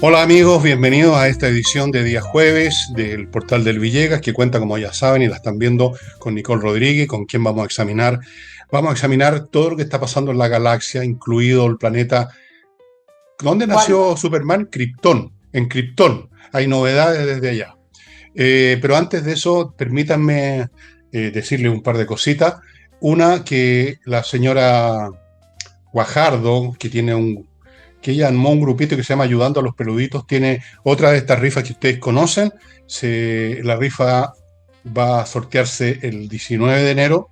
Hola amigos, bienvenidos a esta edición de día jueves del Portal del Villegas, que cuenta, como ya saben y la están viendo, con Nicole Rodríguez, con quien vamos a examinar. Vamos a examinar todo lo que está pasando en la galaxia, incluido el planeta. ¿Dónde ¿Cuál? nació Superman? Krypton. En Krypton. Hay novedades desde allá. Pero antes de eso, permítanme decirle un par de cositas. Una, que la señora Guajardo, que ella armó un grupito que se llama Ayudando a los Peluditos, tiene otra de estas rifas que ustedes conocen. La rifa va a sortearse el 19 de enero.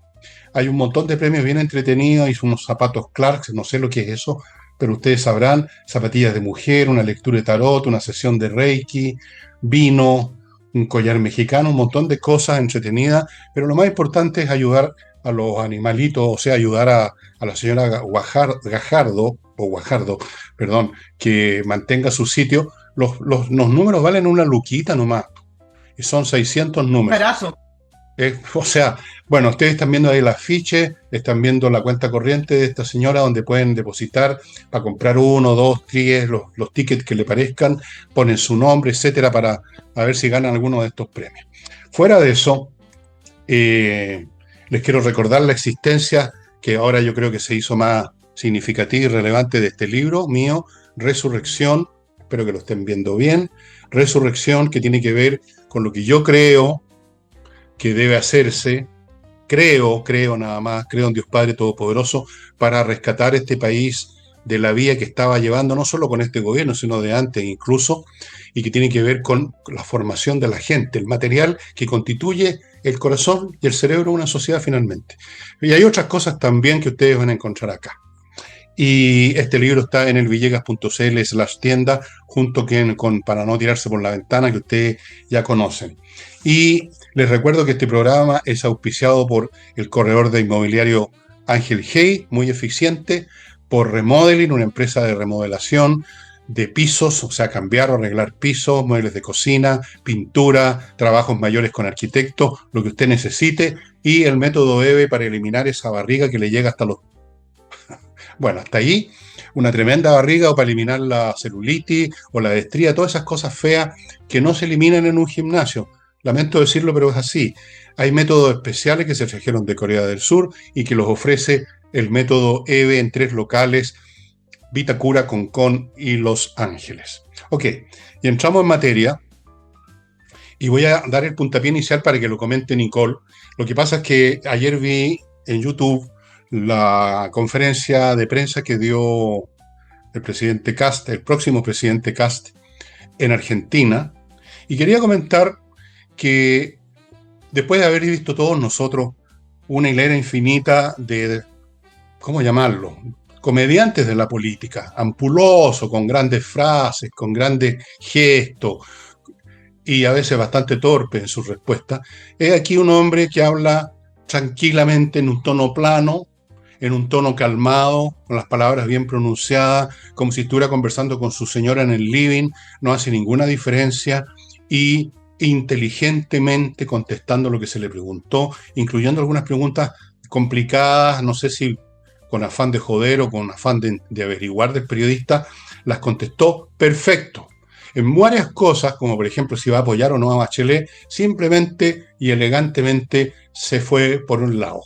Hay un montón de premios bien entretenidos y unos zapatos Clarks, no sé lo que es eso, pero ustedes sabrán, zapatillas de mujer, una lectura de tarot, una sesión de Reiki, vino, un collar mexicano, un montón de cosas entretenidas, pero lo más importante es ayudar a los animalitos, o sea, ayudar a la señora Gajardo, perdón, que mantenga su sitio. Los números valen una luquita nomás, y son 600 números. Barazo. O sea, bueno, ustedes están viendo ahí el afiche, están viendo la cuenta corriente de esta señora donde pueden depositar para comprar uno, dos, tres, los tickets que le parezcan, ponen su nombre, etcétera, para a ver si ganan alguno de estos premios. Fuera de eso, eh, les quiero recordar la existencia, que ahora yo creo que se hizo más significativa y relevante, de este libro mío, Resurrección. Espero que lo estén viendo bien. Resurrección, que tiene que ver con lo que yo creo que debe hacerse. Creo nada más, creo en Dios Padre Todopoderoso, para rescatar este país de la vía que estaba llevando, no solo con este gobierno, sino de antes incluso, y que tiene que ver con la formación de la gente, el material que constituye el corazón y el cerebro de una sociedad finalmente. Y hay otras cosas también que ustedes van a encontrar acá. Y este libro está en el villegas.cl/tienda, junto con Para no tirarse por la ventana, que ustedes ya conocen. Y les recuerdo que este programa es auspiciado por el corredor de inmobiliario Ángel Hey, muy eficiente, por Remodeling, una empresa de remodelación de pisos, o sea, cambiar o arreglar pisos, muebles de cocina, pintura, trabajos mayores con arquitectos, lo que usted necesite, y el método EVE para eliminar esa barriga que le llega hasta los... Bueno, hasta ahí, una tremenda barriga, o para eliminar la celulitis o la estría, todas esas cosas feas que no se eliminan en un gimnasio. Lamento decirlo, pero es así. Hay métodos especiales que se trajeron de Corea del Sur y que los ofrece el método EVE en 3 locales: Vitacura, Concón y Los Ángeles. Ok, y entramos en materia y voy a dar el puntapié inicial para que lo comente Nicole. Lo que pasa es que ayer vi en YouTube la conferencia de prensa que dio el presidente Kast, el próximo presidente Kast, en Argentina, y quería comentar que después de haber visto todos nosotros una hilera infinita de, ¿cómo llamarlo?, comediantes de la política, ampuloso, con grandes frases, con grandes gestos, y a veces bastante torpe en su respuesta, es aquí un hombre que habla tranquilamente, en un tono plano, en un tono calmado, con las palabras bien pronunciadas, como si estuviera conversando con su señora en el living, no hace ninguna diferencia, y inteligentemente contestando lo que se le preguntó, incluyendo algunas preguntas complicadas, no sé si con afán de joder o con afán de averiguar del periodista, las contestó perfecto. En varias cosas, como por ejemplo si va a apoyar o no a Bachelet, simplemente y elegantemente se fue por un lado.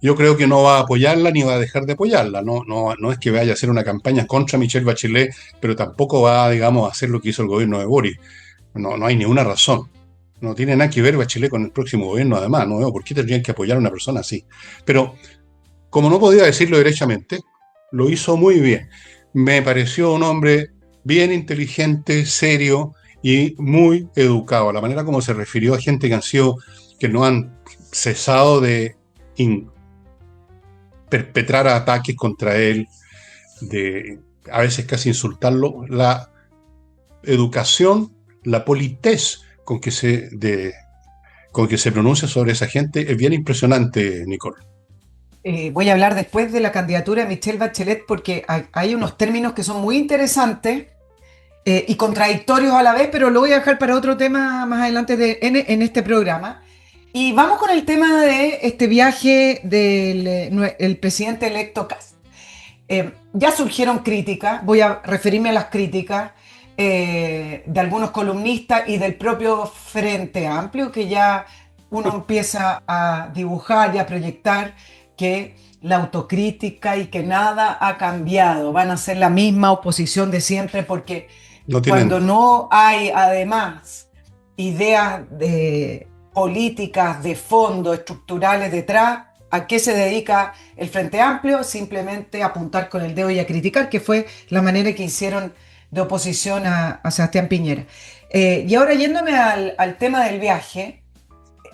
Yo creo que no va a apoyarla ni va a dejar de apoyarla. No es que vaya a hacer una campaña contra Michelle Bachelet, pero tampoco va, digamos, a hacer lo que hizo el gobierno de Boris. No hay ninguna razón. No tiene nada que ver Bachelet con el próximo gobierno, además. No veo por qué tendrían que apoyar a una persona así. Pero como no podía decirlo derechamente, lo hizo muy bien. Me pareció un hombre bien inteligente, serio y muy educado. La manera como se refirió a gente que no han cesado de perpetrar ataques contra él, de a veces casi insultarlo, la educación, la politez con que se pronuncia sobre esa gente es bien impresionante, Nicole. Voy a hablar después de la candidatura de Michelle Bachelet porque hay unos términos que son muy interesantes y contradictorios a la vez, pero lo voy a dejar para otro tema más adelante en este programa. Y vamos con el tema de este viaje del el presidente electo Kast. Ya surgieron críticas, voy a referirme a las críticas. de algunos columnistas y del propio Frente Amplio, que ya uno empieza a dibujar y a proyectar que la autocrítica y que nada ha cambiado. Van a ser la misma oposición de siempre porque No cuando tienen. no hay además ideas políticas de fondo, estructurales detrás, ¿a qué se dedica el Frente Amplio? Simplemente a apuntar con el dedo y a criticar, que fue la manera que hicieron de oposición a Sebastián Piñera. Y ahora yéndome al tema del viaje,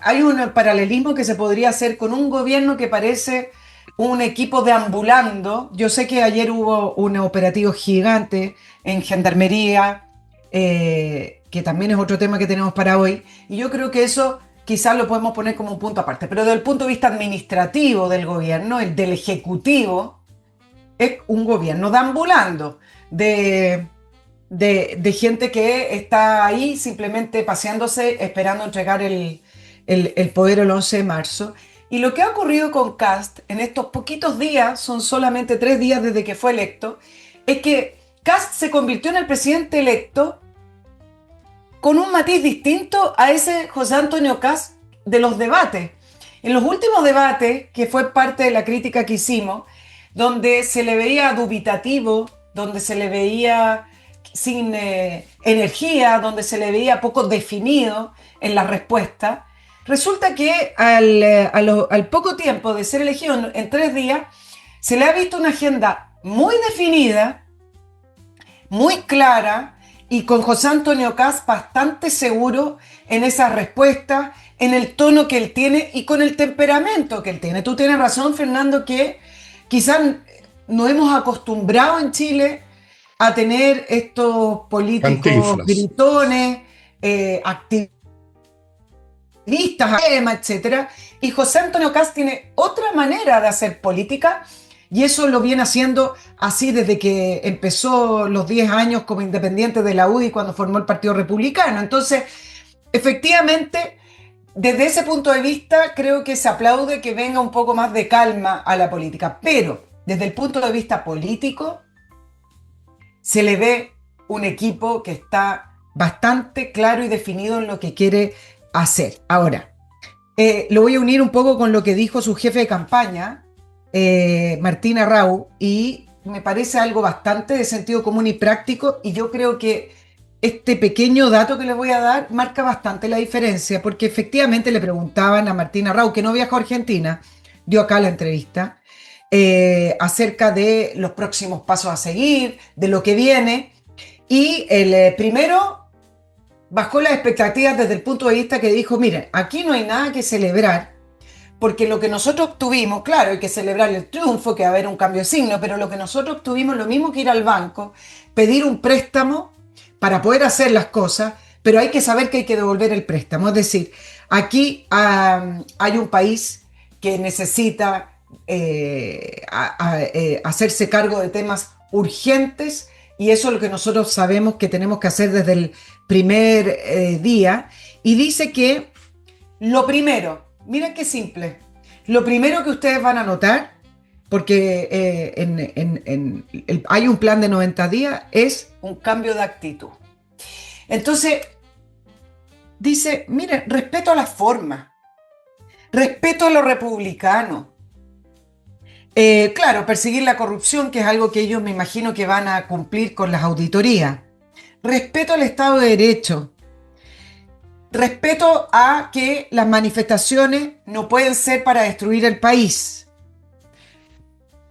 hay un paralelismo que se podría hacer con un gobierno que parece un equipo deambulando. Yo sé que ayer hubo un operativo gigante en Gendarmería, que también es otro tema que tenemos para hoy, y yo creo que eso quizás lo podemos poner como un punto aparte, pero desde el punto de vista administrativo del gobierno, el del Ejecutivo, es un gobierno deambulando, de, de gente que está ahí simplemente paseándose, esperando entregar el poder el 11 de marzo. Y lo que ha ocurrido con Kast en estos poquitos días, son solamente 3 días desde que fue electo, es que Kast se convirtió en el presidente electo con un matiz distinto a ese José Antonio Kast de los debates. En los últimos debates, que fue parte de la crítica que hicimos, donde se le veía dubitativo, donde se le veía sin energía, donde se le veía poco definido en la respuesta, resulta que al poco tiempo de ser elegido en 3 días, se le ha visto una agenda muy definida, muy clara, y con José Antonio Kast bastante seguro en esas respuestas, en el tono que él tiene y con el temperamento que él tiene. Tú tienes razón, Fernando, que quizás nos hemos acostumbrado en Chile a tener estos políticos Cantinflas. gritones, activistas, etcétera. Y José Antonio Kast tiene otra manera de hacer política, y eso lo viene haciendo así desde que empezó los 10 años como independiente de la UDI cuando formó el Partido Republicano. Entonces, efectivamente, desde ese punto de vista, creo que se aplaude que venga un poco más de calma a la política. Pero desde el punto de vista político, se le ve un equipo que está bastante claro y definido en lo que quiere hacer. Ahora, lo voy a unir un poco con lo que dijo su jefe de campaña, Martina Rau, y me parece algo bastante de sentido común y práctico, y yo creo que este pequeño dato que les voy a dar marca bastante la diferencia, porque efectivamente le preguntaban a Martina Rau, que no viajó a Argentina, dio acá la entrevista, acerca de los próximos pasos a seguir, de lo que viene, y el primero bajó las expectativas desde el punto de vista que dijo, miren, aquí no hay nada que celebrar, porque lo que nosotros obtuvimos, claro, hay que celebrar el triunfo, que va a haber un cambio de signo, pero lo que nosotros obtuvimos, lo mismo que ir al banco, pedir un préstamo para poder hacer las cosas, pero hay que saber que hay que devolver el préstamo. Es decir, aquí hay un país que necesita hacerse cargo de temas urgentes, y eso es lo que nosotros sabemos que tenemos que hacer desde el primer día. Y dice que lo primero, miren qué simple, lo primero que ustedes van a notar, porque hay un plan de 90 días, es un cambio de actitud. Entonces, dice, miren, respeto a las formas, respeto a los republicanos. Claro, perseguir la corrupción, que es algo que ellos me imagino que van a cumplir con las auditorías. Respeto al Estado de Derecho. Respeto a que las manifestaciones no pueden ser para destruir el país.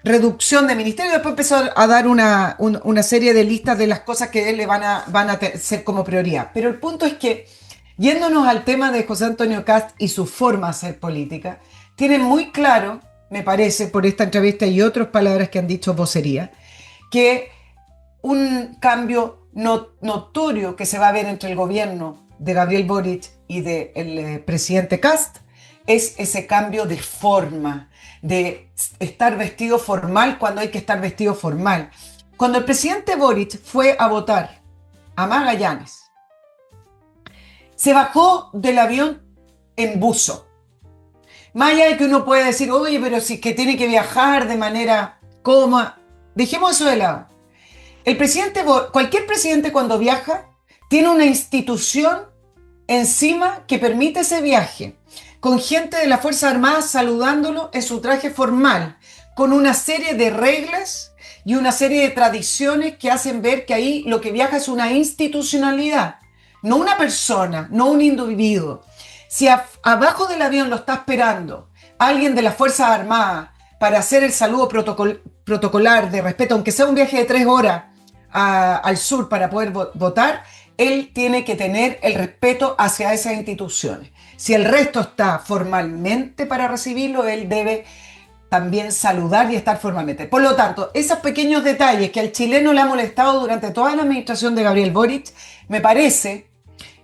Reducción de ministerios. Después empezó a dar una serie de listas de las cosas que él le van a ser como prioridad. Pero el punto es que, yéndonos al tema de José Antonio Kast y su forma de hacer política, tienen muy claro, me parece, por esta entrevista y otras palabras que han dicho vocería, que un cambio notorio que se va a ver entre el gobierno de Gabriel Boric y del presidente Kast es ese cambio de forma, de estar vestido formal cuando hay que estar vestido formal. Cuando el presidente Boric fue a votar a Magallanes, se bajó del avión en buzo. Más allá de que uno puede decir, oye, pero si es que tiene que viajar de manera cómoda, dejemos eso de lado. Cualquier presidente cuando viaja tiene una institución encima que permite ese viaje, con gente de la Fuerza Armada saludándolo en su traje formal, con una serie de reglas y una serie de tradiciones que hacen ver que ahí lo que viaja es una institucionalidad, no una persona, no un individuo. Si abajo del avión lo está esperando alguien de las Fuerzas Armadas para hacer el saludo protocolar de respeto, aunque sea un viaje de 3 horas al sur para poder votar, él tiene que tener el respeto hacia esas instituciones. Si el resto está formalmente para recibirlo, él debe también saludar y estar formalmente. Por lo tanto, esos pequeños detalles que al chileno le ha molestado durante toda la administración de Gabriel Boric, me parece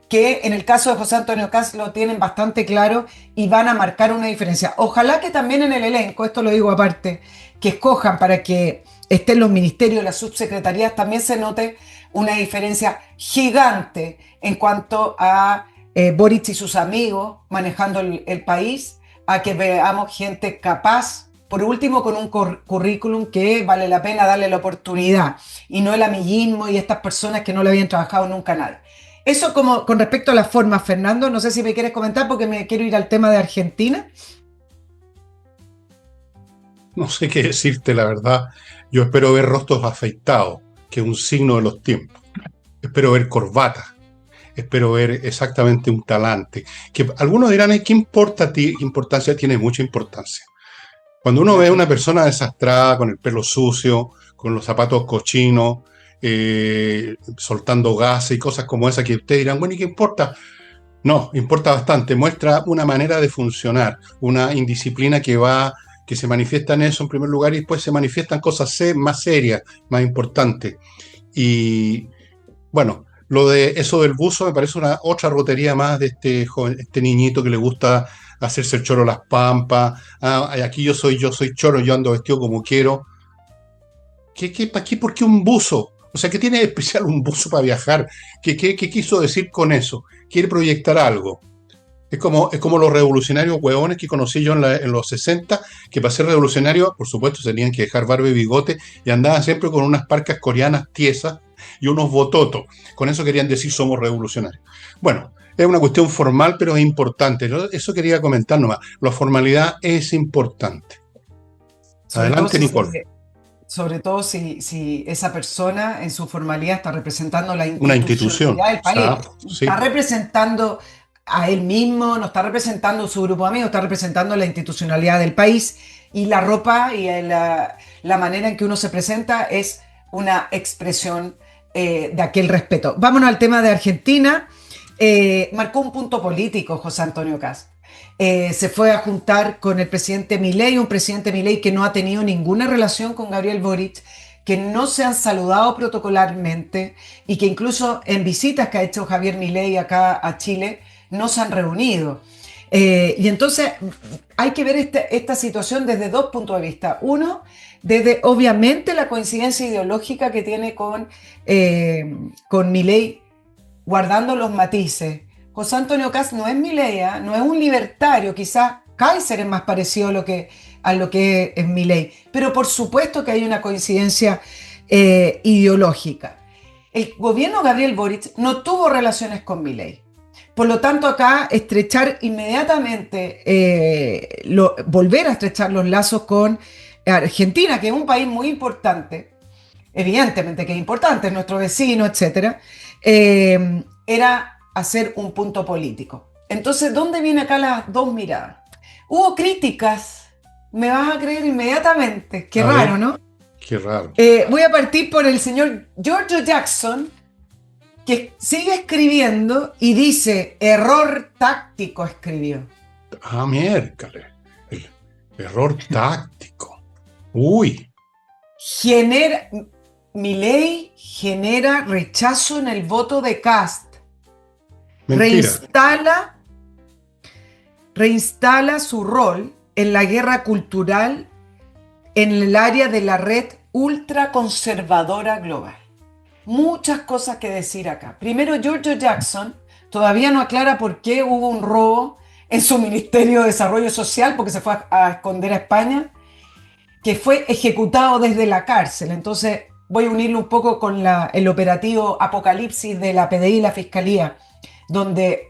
que en el caso de José Antonio Kast lo tienen bastante claro y van a marcar una diferencia. Ojalá que también en el elenco, esto lo digo aparte, que escojan para que estén los ministerios, las subsecretarías, también se note una diferencia gigante en cuanto a Boric y sus amigos manejando el país, a que veamos gente capaz, por último, con un currículum que vale la pena darle la oportunidad y no el amiguismo y estas personas que no le habían trabajado nunca a nadie. Eso como con respecto a las formas, Fernando, no sé si me quieres comentar porque me quiero ir al tema de Argentina. No sé qué decirte, la verdad. Yo espero ver rostros afeitados, que es un signo de los tiempos. Espero ver corbatas. Espero ver exactamente un talante. Que algunos dirán, ¿qué importa a ti? ¿Qué importancia tiene? Mucha importancia. Cuando uno ve a una persona desastrada, con el pelo sucio, con los zapatos cochinos, soltando gases y cosas como esas, que ustedes dirán, bueno, ¿y qué importa? No, importa bastante. Muestra una manera de funcionar, una indisciplina que se manifiesta en eso en primer lugar y después se manifiestan cosas más serias, más importantes. Y bueno, lo de eso del buzo me parece una otra rotería más de este joven, este niñito que le gusta hacerse el choro a las pampas. Ah, aquí yo soy choro, yo ando vestido como quiero. ¿Por qué un buzo? O sea, ¿qué tiene de especial un buzo para viajar? ¿Qué quiso decir con eso? ¿Quiere proyectar algo? Es como los revolucionarios huevones que conocí yo en los 60, que para ser revolucionarios, por supuesto, tenían que dejar barba y bigote y andaban siempre con unas parcas coreanas tiesas y unos bototos. Con eso querían decir somos revolucionarios. Bueno, es una cuestión formal, pero es importante. Eso quería comentar nomás. La formalidad es importante. Sobre todo Adelante, si Nicole. Sobre todo si esa persona en su formalidad está representando la Una institución. institucionalidad del país, Sí, está representando a él mismo, no está representando a su grupo de amigos, está representando la institucionalidad del país y la ropa y la manera en que uno se presenta es una expresión de aquel respeto. Vámonos al tema de Argentina. Marcó un punto político José Antonio Kast. Se fue a juntar con el presidente Milei, un presidente Milei que no ha tenido ninguna relación con Gabriel Boric, que no se han saludado protocolarmente y que incluso en visitas que ha hecho Javier Milei acá a Chile no se han reunido. Y entonces hay que ver esta situación desde dos puntos de vista. Uno, desde obviamente la coincidencia ideológica que tiene con Milei, guardando los matices. José Antonio Kast no es Milei, no es un libertario, quizás Kaiser es más parecido a lo que es Milei, pero por supuesto que hay una coincidencia ideológica. El gobierno Gabriel Boric no tuvo relaciones con Milei. Por lo tanto, acá estrechar inmediatamente, volver a estrechar los lazos con Argentina, que es un país muy importante, evidentemente que es importante, es nuestro vecino, etcétera, era hacer un punto político. Entonces, ¿dónde vienen acá las dos miradas? Hubo críticas, me vas a creer inmediatamente, qué raro, ¿no? Qué raro. Voy a partir por el señor Giorgio Jackson, que sigue escribiendo y dice, error táctico escribió. Ah, miércoles. El error táctico. Uy. Milei genera rechazo en el voto de Kast. Mentira. Reinstala su rol en la guerra cultural en el área de la red ultraconservadora global. Muchas cosas que decir acá. Primero, Giorgio Jackson todavía no aclara por qué hubo un robo en su Ministerio de Desarrollo Social, porque se fue a esconder a España, que fue ejecutado desde la cárcel. Entonces, voy a unirlo un poco con el operativo Apocalipsis de la PDI y la Fiscalía, donde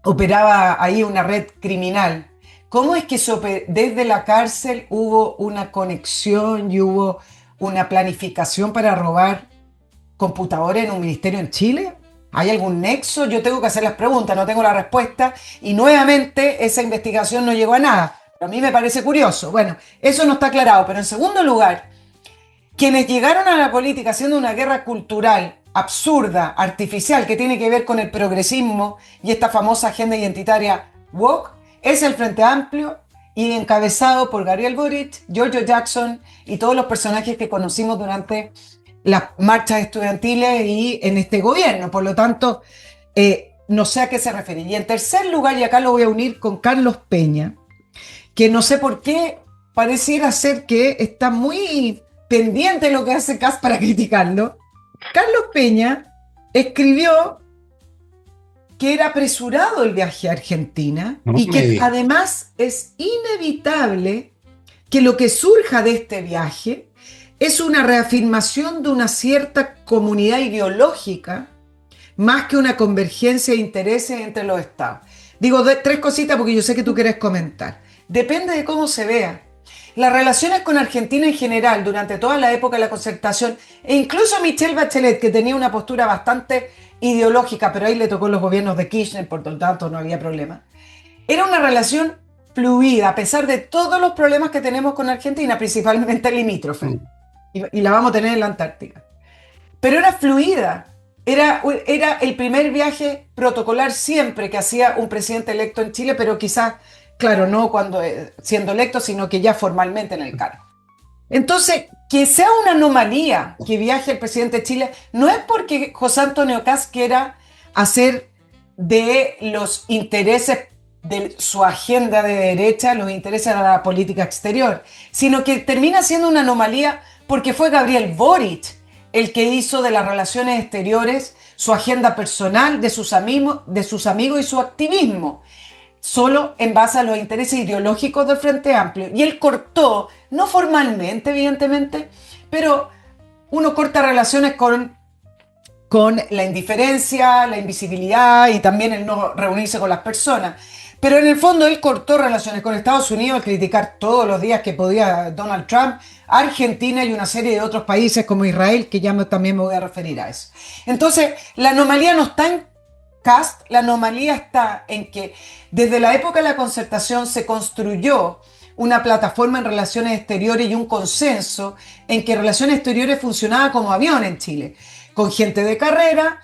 operaba ahí una red criminal. ¿Cómo es que desde la cárcel hubo una conexión y hubo una planificación para robar computadores en un ministerio en Chile? ¿Hay algún nexo? Yo tengo que hacer las preguntas, no tengo la respuesta. Y nuevamente esa investigación no llegó a nada. Pero a mí me parece curioso. Bueno, eso no está aclarado. Pero en segundo lugar, quienes llegaron a la política haciendo una guerra cultural absurda, artificial, que tiene que ver con el progresismo y esta famosa agenda identitaria woke, es el Frente Amplio y encabezado por Gabriel Boric, Giorgio Jackson y todos los personajes que conocimos durante las marchas estudiantiles y en este gobierno. Por lo tanto, no sé a qué se refiere. Y en tercer lugar, y acá lo voy a unir con Carlos Peña, que no sé por qué pareciera ser que está muy pendiente de lo que hace Kast para criticarlo. Carlos Peña escribió que era apresurado el viaje a Argentina y que además es inevitable que lo que surja de este viaje es una reafirmación de una cierta comunidad ideológica más que una convergencia de intereses entre los estados. Digo tres cositas porque yo sé que tú quieres comentar. Depende de cómo se vea. Las relaciones con Argentina en general durante toda la época de la Concertación, e incluso Michelle Bachelet, que tenía una postura bastante ideológica, pero ahí le tocó los gobiernos de Kirchner, por lo tanto no había problema, era una relación fluida, a pesar de todos los problemas que tenemos con Argentina, principalmente limítrofe, y la vamos a tener en la Antártica. Pero era fluida, era el primer viaje protocolar siempre que hacía un presidente electo en Chile, pero quizás, claro, no cuando siendo electo, sino que ya formalmente en el cargo. Entonces, que sea una anomalía que viaje el presidente de Chile, no es porque José Antonio Kast quiera hacer de los intereses de su agenda de derecha los intereses de la política exterior, sino que termina siendo una anomalía porque fue Gabriel Boric el que hizo de las relaciones exteriores su agenda personal, de sus amigos y su activismo, solo en base a los intereses ideológicos del Frente Amplio. Y él cortó, no formalmente, evidentemente, pero uno corta relaciones con la indiferencia, la invisibilidad y también el no reunirse con las personas. Pero en el fondo él cortó relaciones con Estados Unidos al criticar todos los días que podía Donald Trump, Argentina y una serie de otros países como Israel, que ya también me voy a referir a eso. Entonces, la anomalía no está en Kast, la anomalía está en que desde la época de la Concertación se construyó una plataforma en relaciones exteriores y un consenso en que relaciones exteriores funcionaba como avión en Chile, con gente de carrera,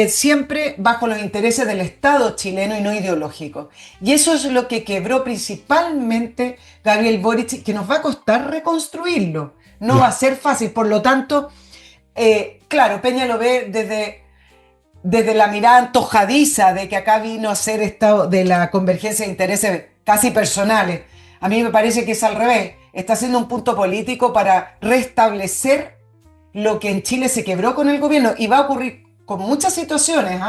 siempre bajo los intereses del Estado chileno y no ideológico. Y eso es lo que quebró principalmente Gabriel Boric, que nos va a costar reconstruirlo. No va a ser fácil, por lo tanto, claro, Peña lo ve desde la mirada antojadiza de que acá vino a ser estado de la convergencia de intereses casi personales. A mí me parece que es al revés. Está haciendo un punto político para restablecer lo que en Chile se quebró con el gobierno. Y va a ocurrir con muchas situaciones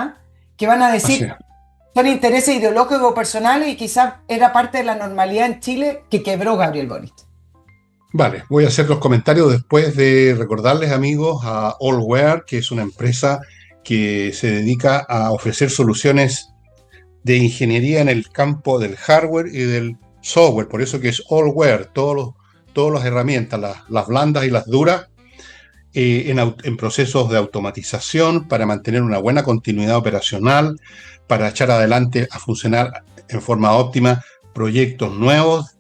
que van a decir son intereses ideológicos personales y quizás era parte de la normalidad en Chile que quebró Gabriel Boric. Vale, voy a hacer los comentarios después de recordarles, amigos, a Allware, que es una empresa que se dedica a ofrecer soluciones de ingeniería en el campo del hardware y del software. Por eso que es Allware, todas las herramientas, las blandas y las duras, en procesos de automatización para mantener una buena continuidad operacional, para echar adelante a funcionar en forma óptima proyectos nuevos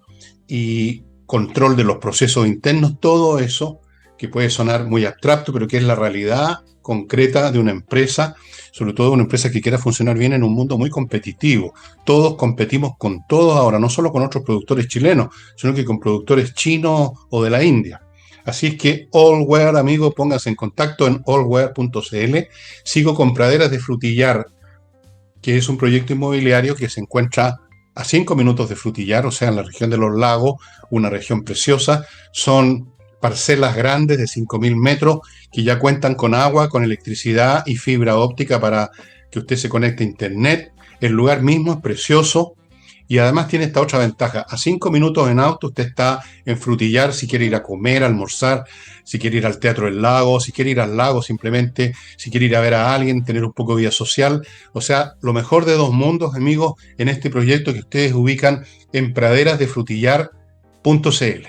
y control de los procesos internos, todo eso que puede sonar muy abstracto, pero que es la realidad concreta de una empresa, sobre todo una empresa que quiera funcionar bien en un mundo muy competitivo. Todos competimos con todos ahora, no solo con otros productores chilenos, sino que con productores chinos o de la India. Así es que Allware, amigos, pónganse en contacto en allware.cl. Sigo con Praderas de Frutillar, que es un proyecto inmobiliario que se encuentra a 5 minutos de Frutillar, o sea, en la región de los lagos, una región preciosa. Son parcelas grandes de 5.000 metros que ya cuentan con agua, con electricidad y fibra óptica para que usted se conecte a internet. El lugar mismo es precioso Y además tiene esta otra ventaja. A 5 minutos en auto usted está en Frutillar si quiere ir a comer, a almorzar, si quiere ir al Teatro del Lago, si quiere ir al lago simplemente, si quiere ir a ver a alguien, tener un poco de vida social. O sea, lo mejor de dos mundos, amigos, en este proyecto que ustedes ubican en praderasdefrutillar.cl.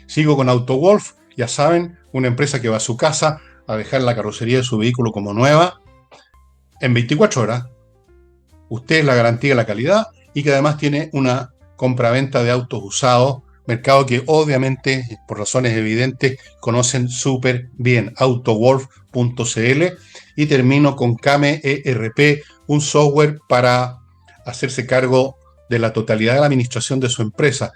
Sigo con AutoWolf, ya saben, una empresa que va a su casa a dejar la carrocería de su vehículo como nueva en 24 horas. Usted es la garantía de la calidad y que además tiene una compraventa de autos usados, mercado que obviamente, por razones evidentes, conocen súper bien, autowolf.cl. Y termino con Kame ERP, un software para hacerse cargo de la totalidad de la administración de su empresa,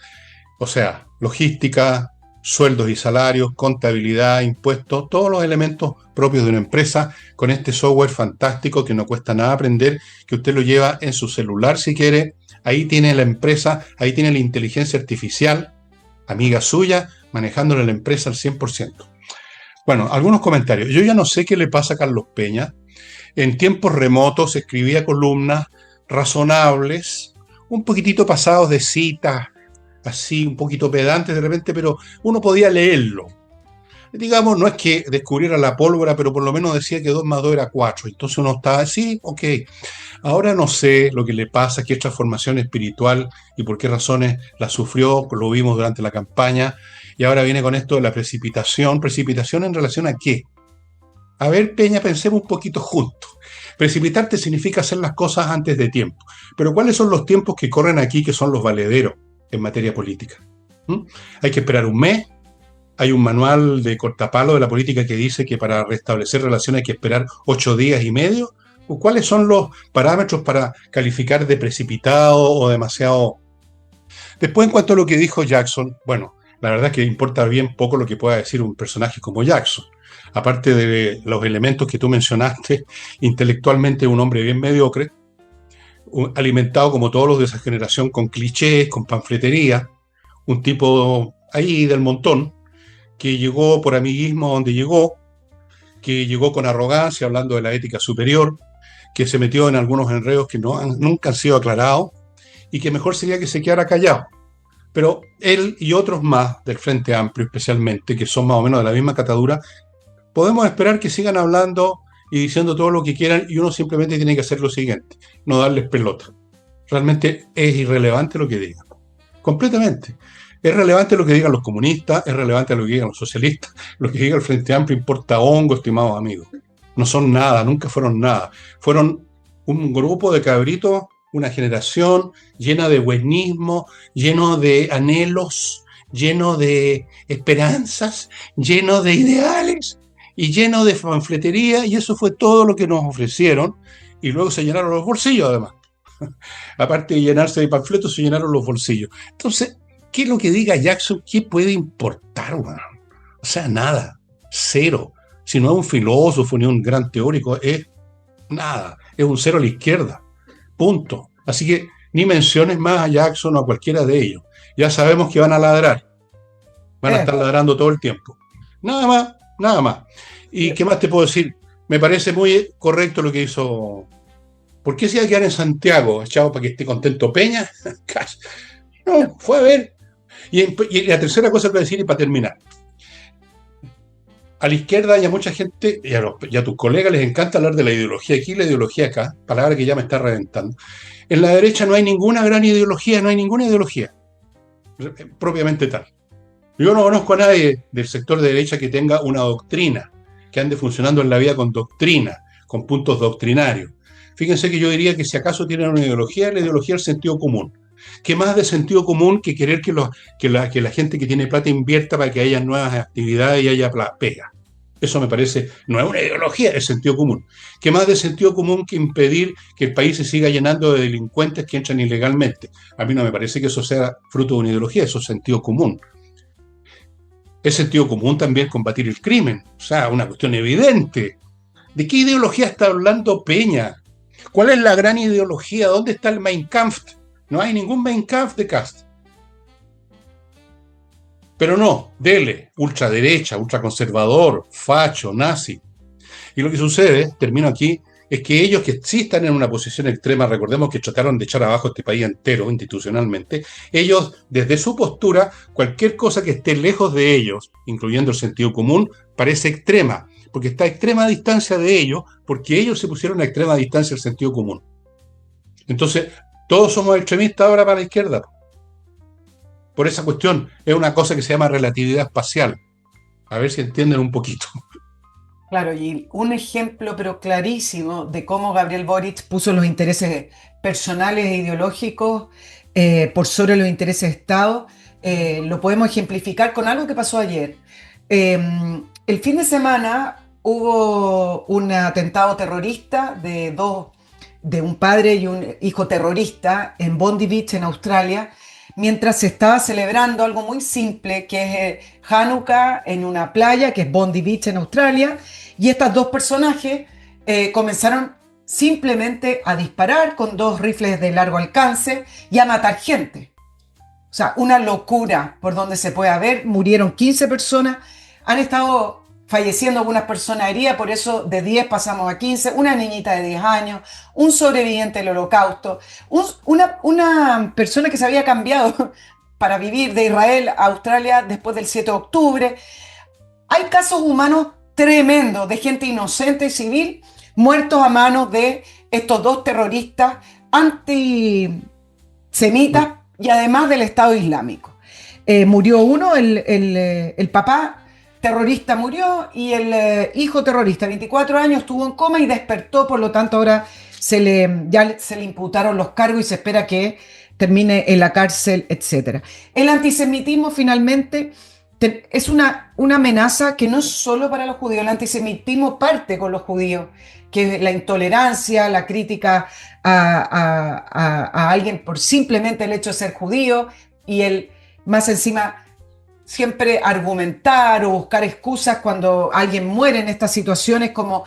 o sea, logística, sueldos y salarios, contabilidad, impuestos, todos los elementos propios de una empresa, con este software fantástico que no cuesta nada aprender, que usted lo lleva en su celular si quiere. Ahí tiene la empresa, ahí tiene la inteligencia artificial, amiga suya, manejándole la empresa al 100%. Bueno, algunos comentarios. Yo ya no sé qué le pasa a Carlos Peña. En tiempos remotos escribía columnas razonables, un poquitito pasados de citas, así un poquito pedantes de repente, pero uno podía leerlo. Digamos, no es que descubriera la pólvora, pero por lo menos decía que 2 más 2 era 4. Entonces uno estaba así, ok. Ahora no sé lo que le pasa, qué transformación espiritual y por qué razones la sufrió, lo vimos durante la campaña, y ahora viene con esto de la precipitación. ¿Precipitación en relación a qué? A ver, Peña, pensemos un poquito juntos. Precipitarte significa hacer las cosas antes de tiempo. Pero ¿cuáles son los tiempos que corren aquí, que son los valederos en materia política? Hay que esperar un mes. Hay un manual de cortapalo de la política que dice que para restablecer relaciones hay que esperar 8 días y medio. ¿Cuáles son los parámetros para calificar de precipitado o demasiado? Después, en cuanto a lo que dijo Jackson, bueno, la verdad es que importa bien poco lo que pueda decir un personaje como Jackson. Aparte de los elementos que tú mencionaste, intelectualmente un hombre bien mediocre, alimentado como todos los de esa generación con clichés, con panfletería, un tipo ahí del montón, que llegó por amiguismo donde llegó, que llegó con arrogancia hablando de la ética superior, que se metió en algunos enredos que nunca han sido aclarados y que mejor sería que se quedara callado. Pero él y otros más del Frente Amplio especialmente, que son más o menos de la misma catadura, podemos esperar que sigan hablando y diciendo todo lo que quieran y uno simplemente tiene que hacer lo siguiente, no darles pelota. Realmente es irrelevante lo que digan, completamente. Es relevante lo que digan los comunistas, es relevante lo que digan los socialistas, lo que diga el Frente Amplio importa hongo, estimados amigos. No son nada, nunca fueron nada. Fueron un grupo de cabritos, una generación llena de buenismo, lleno de anhelos, lleno de esperanzas, lleno de ideales y lleno de panfletería, y eso fue todo lo que nos ofrecieron, y luego se llenaron los bolsillos además. Aparte de llenarse de panfletos, se llenaron los bolsillos. Entonces, ¿qué es lo que diga Jackson? ¿Qué puede importar, man? O sea, nada, cero. Si no es un filósofo ni un gran teórico, es nada, es un cero a la izquierda, punto. Así que ni menciones más a Jackson o a cualquiera de ellos. Ya sabemos que van a ladrar, van a estar ladrando todo el tiempo. Nada más, nada más. ¿Y qué más te puedo decir? Me parece muy correcto lo que hizo. ¿Por qué se iba a quedar en Santiago, echado para que esté contento Peña? No, fue a ver. Y la tercera cosa que voy a decir, y para terminar. A la izquierda y a mucha gente, y a tus colegas les encanta hablar de la ideología aquí y la ideología acá, palabra que ya me está reventando. En la derecha no hay ninguna gran ideología, no hay ninguna ideología propiamente tal. Yo no conozco a nadie del sector de derecha que tenga una doctrina, que ande funcionando en la vida con doctrina, con puntos doctrinarios. Fíjense que yo diría que si acaso tienen una ideología, la ideología del sentido común. ¿Qué más de sentido común que querer que la gente que tiene plata invierta para que haya nuevas actividades y haya pega? Eso me parece, no es una ideología, es sentido común. ¿Qué más de sentido común que impedir que el país se siga llenando de delincuentes que entran ilegalmente? A mí no me parece que eso sea fruto de una ideología, eso es sentido común. Es sentido común también combatir el crimen, o sea, una cuestión evidente. ¿De qué ideología está hablando Peña? ¿Cuál es la gran ideología? ¿Dónde está el Mein Kampf? No hay ningún Mein Kampf de Kast. Pero no, dele, ultraderecha, ultraconservador, facho, nazi. Y lo que sucede, termino aquí, es que ellos que sí están en una posición extrema, recordemos que trataron de echar abajo este país entero institucionalmente, ellos desde su postura, cualquier cosa que esté lejos de ellos, incluyendo el sentido común, parece extrema, porque está a extrema distancia de ellos, porque ellos se pusieron a extrema distancia del sentido común. Entonces, todos somos extremistas ahora para la izquierda. Por esa cuestión, es una cosa que se llama relatividad espacial. A ver si entienden un poquito. Claro, y un ejemplo, pero clarísimo, de cómo Gabriel Boric puso los intereses personales e ideológicos por sobre los intereses de Estado, lo podemos ejemplificar con algo que pasó ayer. El fin de semana hubo un atentado terrorista de un padre y un hijo terrorista en Bondi Beach, en Australia, mientras se estaba celebrando algo muy simple, que es Hanukkah en una playa, que es Bondi Beach en Australia, y estos dos personajes comenzaron simplemente a disparar con dos rifles de largo alcance y a matar gente. O sea, una locura por donde se pueda ver. Murieron 15 personas, han estado falleciendo algunas personas heridas, por eso de 10 pasamos a 15, una niñita de 10 años, un sobreviviente del holocausto, una persona que se había cambiado para vivir de Israel a Australia después del 7 de octubre. Hay casos humanos tremendos de gente inocente y civil muertos a manos de estos dos terroristas antisemitas y además del Estado Islámico. Murió uno, el papá terrorista murió y el hijo terrorista, 24 años, estuvo en coma y despertó, por lo tanto ahora ya se le imputaron los cargos y se espera que termine en la cárcel, etc. El antisemitismo finalmente es una amenaza que no es solo para los judíos, el antisemitismo parte con los judíos, que es la intolerancia, la crítica a alguien por simplemente el hecho de ser judío y el más encima siempre argumentar o buscar excusas cuando alguien muere en estas situaciones como,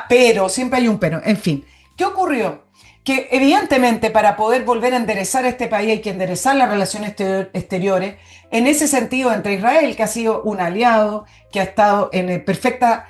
pero, siempre hay un pero, en fin. ¿Qué ocurrió? Que evidentemente para poder volver a enderezar este país hay que enderezar las relaciones exteriores, en ese sentido entre Israel, que ha sido un aliado, que ha estado en perfecta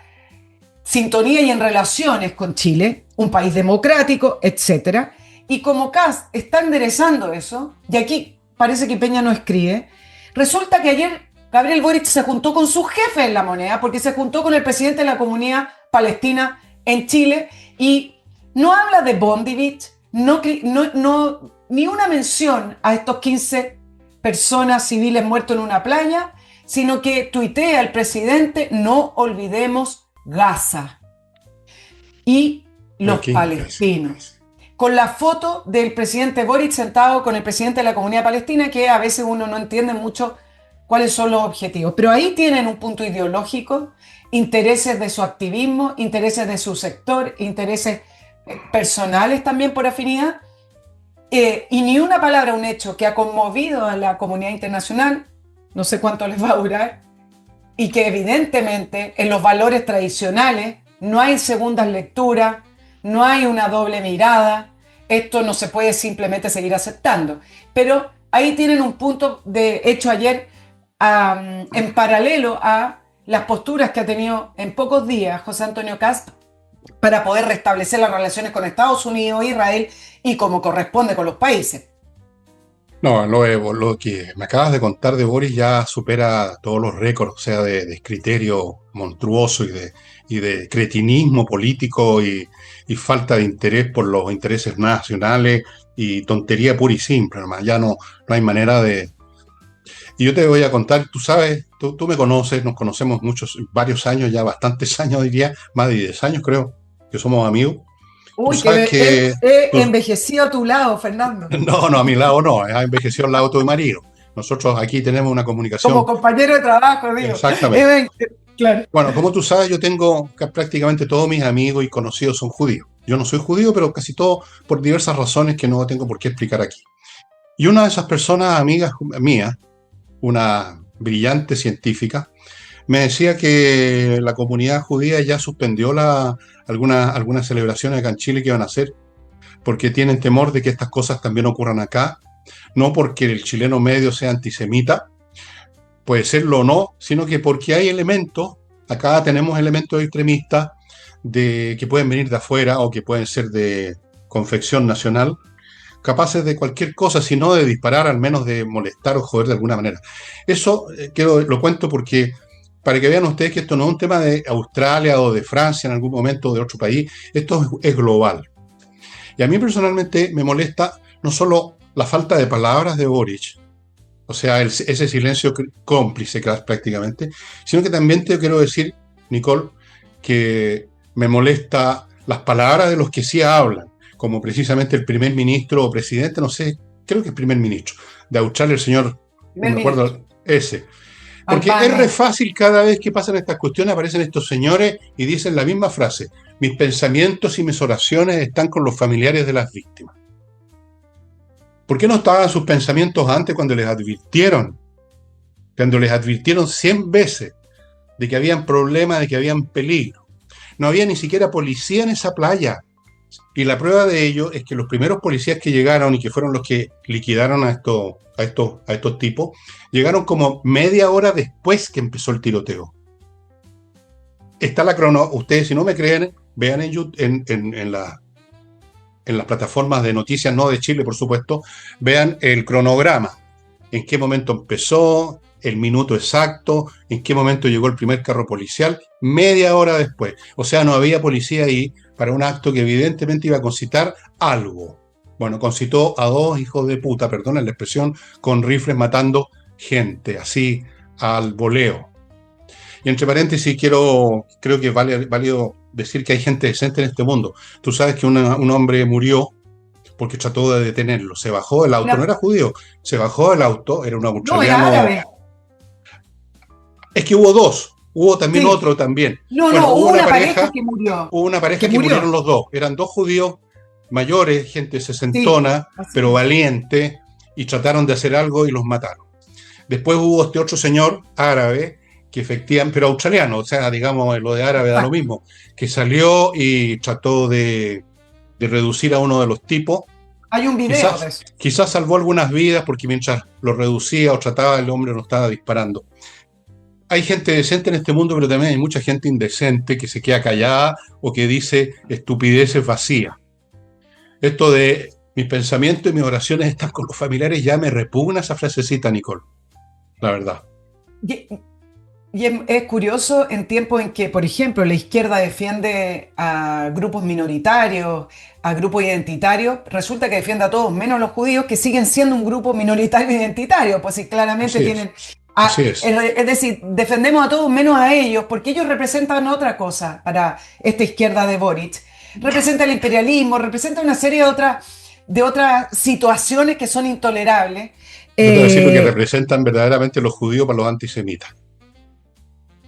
sintonía y en relaciones con Chile, un país democrático, etc. Y como Kast está enderezando eso, y aquí parece que Peña no escribe, resulta que ayer Gabriel Boric se juntó con su jefe en La Moneda, porque se juntó con el presidente de la comunidad palestina en Chile y no habla de Bondi Beach, ni una mención a estos 15 personas civiles muertos en una playa, sino que tuitea el presidente, no olvidemos Gaza y los palestinos. Con la foto del presidente Boric sentado con el presidente de la comunidad palestina, que a veces uno no entiende mucho cuáles son los objetivos. Pero ahí tienen un punto ideológico, intereses de su activismo, intereses de su sector, intereses personales también por afinidad, y ni una palabra, un hecho que ha conmovido a la comunidad internacional, no sé cuánto les va a durar, y que evidentemente en los valores tradicionales no hay segundas lecturas, no hay una doble mirada, esto no se puede simplemente seguir aceptando. Pero ahí tienen un punto de hecho ayer, en paralelo a las posturas que ha tenido en pocos días José Antonio Kast para poder restablecer las relaciones con Estados Unidos, Israel y como corresponde con los países. No, lo que me acabas de contar de Boris ya supera todos los récords, o sea, de criterio monstruoso y de cretinismo político y falta de interés por los intereses nacionales y tontería pura y simple, nomás. Ya no hay manera de... Y yo te voy a contar, tú sabes, tú me conoces, nos conocemos varios años, ya bastantes años diría, más de 10 años creo, que somos amigos. Uy, que he envejecido a tu lado, Fernando. No, a mi lado no, ha envejecido al lado de tu marido. Nosotros aquí tenemos una comunicación. Como compañero de trabajo, digo. Exactamente. Claro. Bueno, como tú sabes, yo tengo prácticamente todos mis amigos y conocidos son judíos. Yo no soy judío, pero casi todos por diversas razones que no tengo por qué explicar aquí. Y una de esas personas, amigas mías, una brillante científica, me decía que la comunidad judía ya suspendió algunas celebraciones acá en Chile que iban a hacer, porque tienen temor de que estas cosas también ocurran acá, no porque el chileno medio sea antisemita, puede serlo o no, sino que porque hay elementos, acá tenemos elementos extremistas que pueden venir de afuera o que pueden ser de confección nacional, capaces de cualquier cosa, si no de disparar, al menos de molestar o joder de alguna manera. Eso lo cuento porque para que vean ustedes que esto no es un tema de Australia o de Francia en algún momento o de otro país, esto es global. Y a mí personalmente me molesta no solo la falta de palabras de Boric, o sea, ese silencio cómplice prácticamente, sino que también te quiero decir, Nicole, que me molesta las palabras de los que sí hablan, como precisamente el primer ministro o presidente, no sé, creo que es primer ministro, de Australia, el señor, no me acuerdo, ese. Porque es re fácil, cada vez que pasan estas cuestiones aparecen estos señores y dicen la misma frase: mis pensamientos y mis oraciones están con los familiares de las víctimas. ¿Por qué no estaban sus pensamientos antes cuando les advirtieron? Cuando les advirtieron 100 veces de que habían problemas, de que habían peligro. No había ni siquiera policía en esa playa. Y la prueba de ello es que los primeros policías que llegaron y que fueron los que liquidaron a estos tipos, llegaron como media hora después que empezó el tiroteo. Está la ustedes si no me creen, vean en las plataformas de noticias, no de Chile por supuesto, vean el cronograma, en qué momento empezó, el minuto exacto, en qué momento llegó el primer carro policial, media hora después. O sea, no había policía ahí para un acto que evidentemente iba a concitar algo. Bueno, concitó a dos hijos de puta, perdonen la expresión, con rifles matando gente, así al voleo. Y entre paréntesis, creo que es válido decir que hay gente decente en este mundo. Tú sabes que un hombre murió porque trató de detenerlo. Se bajó del auto, no era judío, se bajó del auto, era un australiano. No, era árabe. Es que hubo dos, hubo también otro también. Hubo una pareja que murió. Hubo una pareja que murieron los dos. Eran dos judíos mayores, gente sesentona, pero valiente, y trataron de hacer algo y los mataron. Después hubo este otro señor árabe, que efectivamente, pero australiano, o sea, digamos, lo de árabe da lo mismo, que salió y trató de reducir a uno de los tipos. Hay un video de eso. Quizás salvó algunas vidas porque mientras lo reducía o trataba, el hombre no estaba disparando. Hay gente decente en este mundo, pero también hay mucha gente indecente que se queda callada o que dice estupideces vacías. Esto de mis pensamientos y mis oraciones están con los familiares, ya me repugna esa frasecita, Nicole. La verdad. Y es curioso en tiempos en que, por ejemplo, la izquierda defiende a grupos minoritarios, a grupos identitarios, resulta que defiende a todos, menos a los judíos, que siguen siendo un grupo minoritario identitario, pues sí, claramente tienen... Es decir, defendemos a todos menos a ellos, porque ellos representan otra cosa para esta izquierda de Boric. Representa el imperialismo, representa una serie de otras situaciones que son intolerables. Yo te voy a decir lo que representan verdaderamente los judíos para los antisemitas.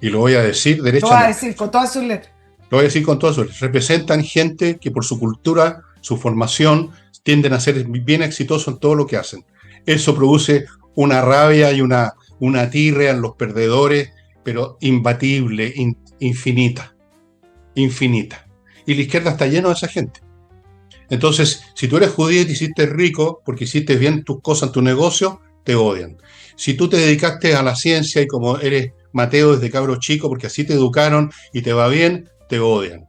Y lo voy a decir derechamente. Lo voy a decir con todas sus letras. Lo voy a decir con todas sus letras. Representan gente que por su cultura, su formación, tienden a ser bien exitosos en todo lo que hacen. Eso produce una rabia y una tirria en los perdedores, pero imbatible, infinita. Infinita. Y la izquierda está llena de esa gente. Entonces, si tú eres judío y te hiciste rico porque hiciste bien tus cosas en tu negocio, te odian. Si tú te dedicaste a la ciencia y como eres Mateo desde cabro chico porque así te educaron y te va bien, te odian.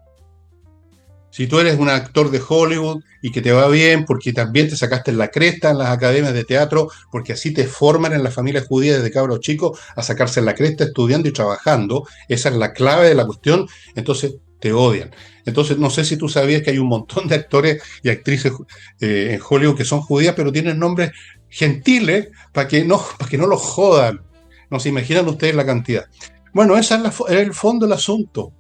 Si tú eres un actor de Hollywood y que te va bien porque también te sacaste en la cresta en las academias de teatro, porque así te forman en la familia judía desde cabro chico a sacarse en la cresta estudiando y trabajando, esa es la clave de la cuestión, entonces te odian. Entonces no sé si tú sabías que hay un montón de actores y actrices en Hollywood que son judías, pero tienen nombres gentiles para que no los jodan. No se imaginan ustedes la cantidad. Bueno, ese es el fondo del asunto.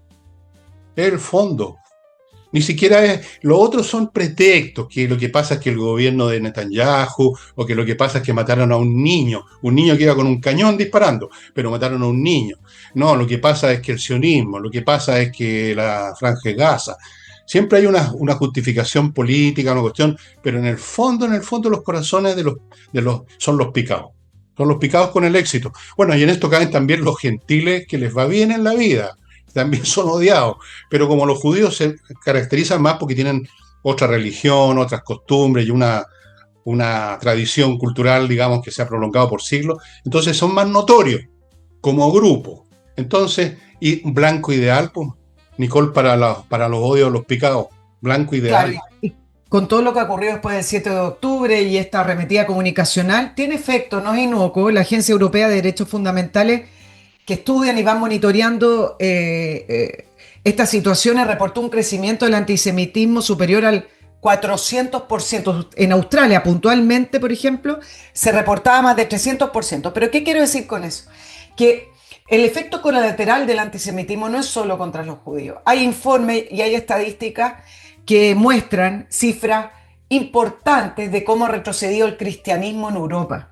Es el fondo. Ni siquiera es... Los otros son pretextos, que lo que pasa es que el gobierno de Netanyahu, o que lo que pasa es que mataron a un niño que iba con un cañón disparando, pero mataron a un niño. No, lo que pasa es que el sionismo, lo que pasa es que la Franja de Gaza. Siempre hay una justificación política, una cuestión, pero en el fondo, los corazones son los picados. Son los picados con el éxito. Bueno, y en esto caen también los gentiles que les va bien en la vida. También son odiados. Pero como los judíos se caracterizan más porque tienen otra religión, otras costumbres y una tradición cultural, digamos, que se ha prolongado por siglos, entonces son más notorios como grupo. Entonces, y blanco ideal, pues, Nicole, para los odios, los picados, blanco Claro, ideal. y con todo lo que ha ocurrido después del 7 de octubre y esta arremetida comunicacional, tiene efecto, no es inocuo. La Agencia Europea de Derechos Fundamentales, que estudian y van monitoreando estas situaciones, reportó un crecimiento del antisemitismo superior al 400%. En Australia, puntualmente, por ejemplo, se reportaba más de 300%. ¿Pero qué quiero decir con eso? Que el efecto colateral del antisemitismo no es solo contra los judíos. Hay informes y hay estadísticas que muestran cifras importantes de cómo ha retrocedido el cristianismo en Europa.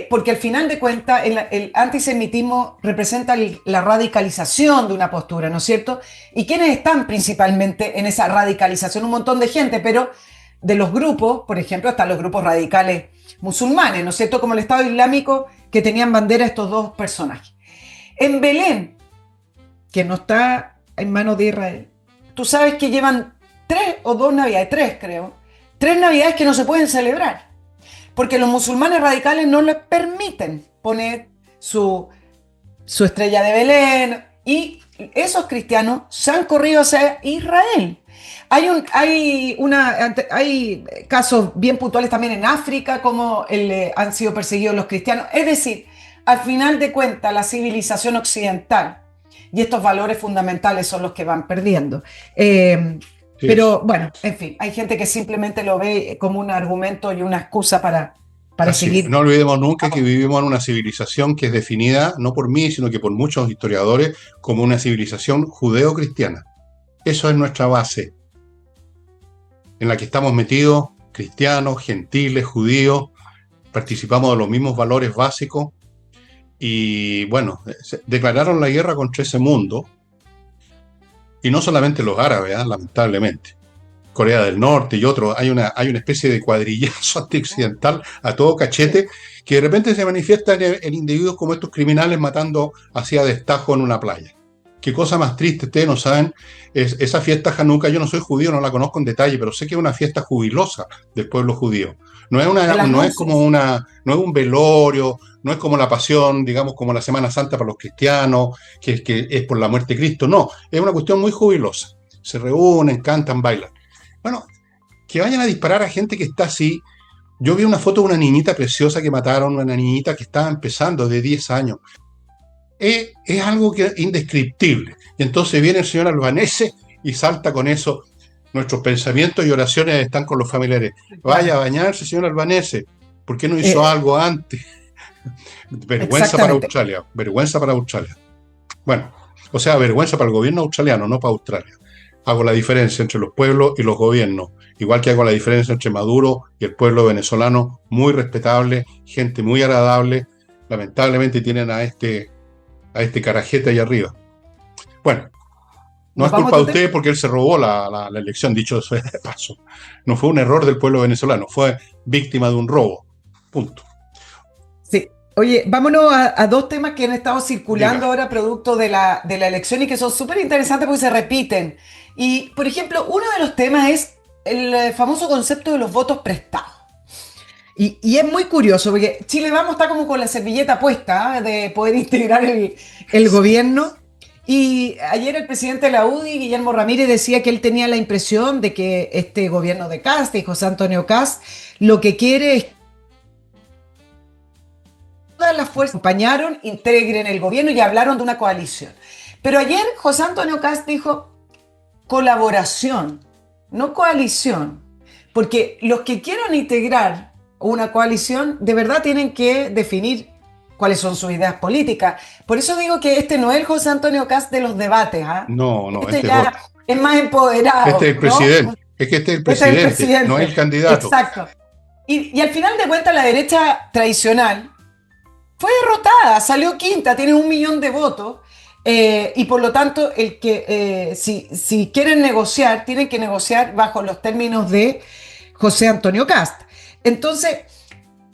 Porque al final de cuentas el antisemitismo representa la radicalización de una postura, ¿no es cierto? ¿Y quiénes están principalmente en esa radicalización? Un montón de gente, pero de los grupos, por ejemplo, hasta los grupos radicales musulmanes, ¿no es cierto? Como el Estado Islámico, que tenían bandera estos dos personajes. En Belén, que no está en manos de Israel, tú sabes que llevan 3 o 2 navidades, 3 creo, 3 navidades que no se pueden celebrar porque los musulmanes radicales no les permiten poner su estrella de Belén y esos cristianos se han corrido hacia Israel. Hay casos bien puntuales también en África, como han sido perseguidos los cristianos. Es decir, al final de cuentas, la civilización occidental y estos valores fundamentales son los que van perdiendo. Sí. Pero bueno, en fin, hay gente que simplemente lo ve como un argumento y una excusa para Así es. seguir. No olvidemos nunca que vivimos en una civilización que es definida, no por mí, sino que por muchos historiadores, como una civilización judeo-cristiana. Eso es nuestra base, en la que estamos metidos cristianos, gentiles, judíos, participamos de los mismos valores básicos y bueno, declararon la guerra contra ese mundo, y no solamente los árabes, lamentablemente. Corea del Norte y otros, hay una especie de cuadrillazo antioccidental a todo cachete que de repente se manifiesta en individuos como estos criminales matando así a destajo en una playa. Qué cosa más triste, ustedes no saben, esa fiesta Hanukkah, yo no soy judío, no la conozco en detalle, pero sé que es una fiesta jubilosa del pueblo judío. De las No es como luces. no es un velorio, no es como la pasión, digamos, como la Semana Santa para los cristianos, que es por la muerte de Cristo, no, es una cuestión muy jubilosa. Se reúnen, cantan, bailan. Bueno, que vayan a disparar a gente que está así. Yo vi una foto de una niñita preciosa que mataron, una niñita que estaba empezando de 10 años. Es algo que es indescriptible. Y entonces viene el señor Albanese y salta con eso. Nuestros pensamientos y oraciones están con los familiares. Vaya Claro, a bañarse, señor Albanese. ¿Por qué no hizo eh, algo antes? Vergüenza para exactamente. Australia, vergüenza para Australia. Bueno, o sea, vergüenza para el gobierno australiano, no para Australia. Hago la diferencia entre los pueblos y los gobiernos, igual que hago la diferencia entre Maduro y el pueblo venezolano, muy respetable, gente muy agradable. Lamentablemente tienen a este carajete ahí arriba. Bueno, no ¿Nos es vamos a culpa de otro tema? ustedes porque él se robó la elección, dicho eso de paso. No fue un error del pueblo venezolano, fue víctima de un robo. Punto. Sí. Oye, vámonos a dos temas que han estado Diga. circulando ahora producto de la elección y que son súper interesantes porque se repiten. Y, por ejemplo, uno de los temas es el famoso concepto de los votos prestados. Y es muy curioso porque Chile Vamos está como con la servilleta puesta, de poder integrar el gobierno. Y ayer el presidente de la UDI, Guillermo Ramírez, decía que él tenía la impresión de que este gobierno de Kast y José Antonio Kast lo que quiere es que todas las fuerzas acompañaron, integren el gobierno y hablaron de una coalición. Pero ayer José Antonio Kast dijo colaboración, no coalición, porque los que quieran integrar una coalición de verdad tienen que definir cuáles son sus ideas políticas. Por eso digo que este no es el José Antonio Cast de los debates, ¿ah? No, no, Este este es ya otro. es más Este es empoderado, el ¿no? presidente. Es que este es el Este es el presidente, no es el presidente, candidato. exacto. Y al final de cuentas la derecha tradicional fue derrotada, salió quinta, tiene 1 millón de votos. Y por lo tanto, si quieren negociar, tienen que negociar bajo los términos de José Antonio Cast. Entonces,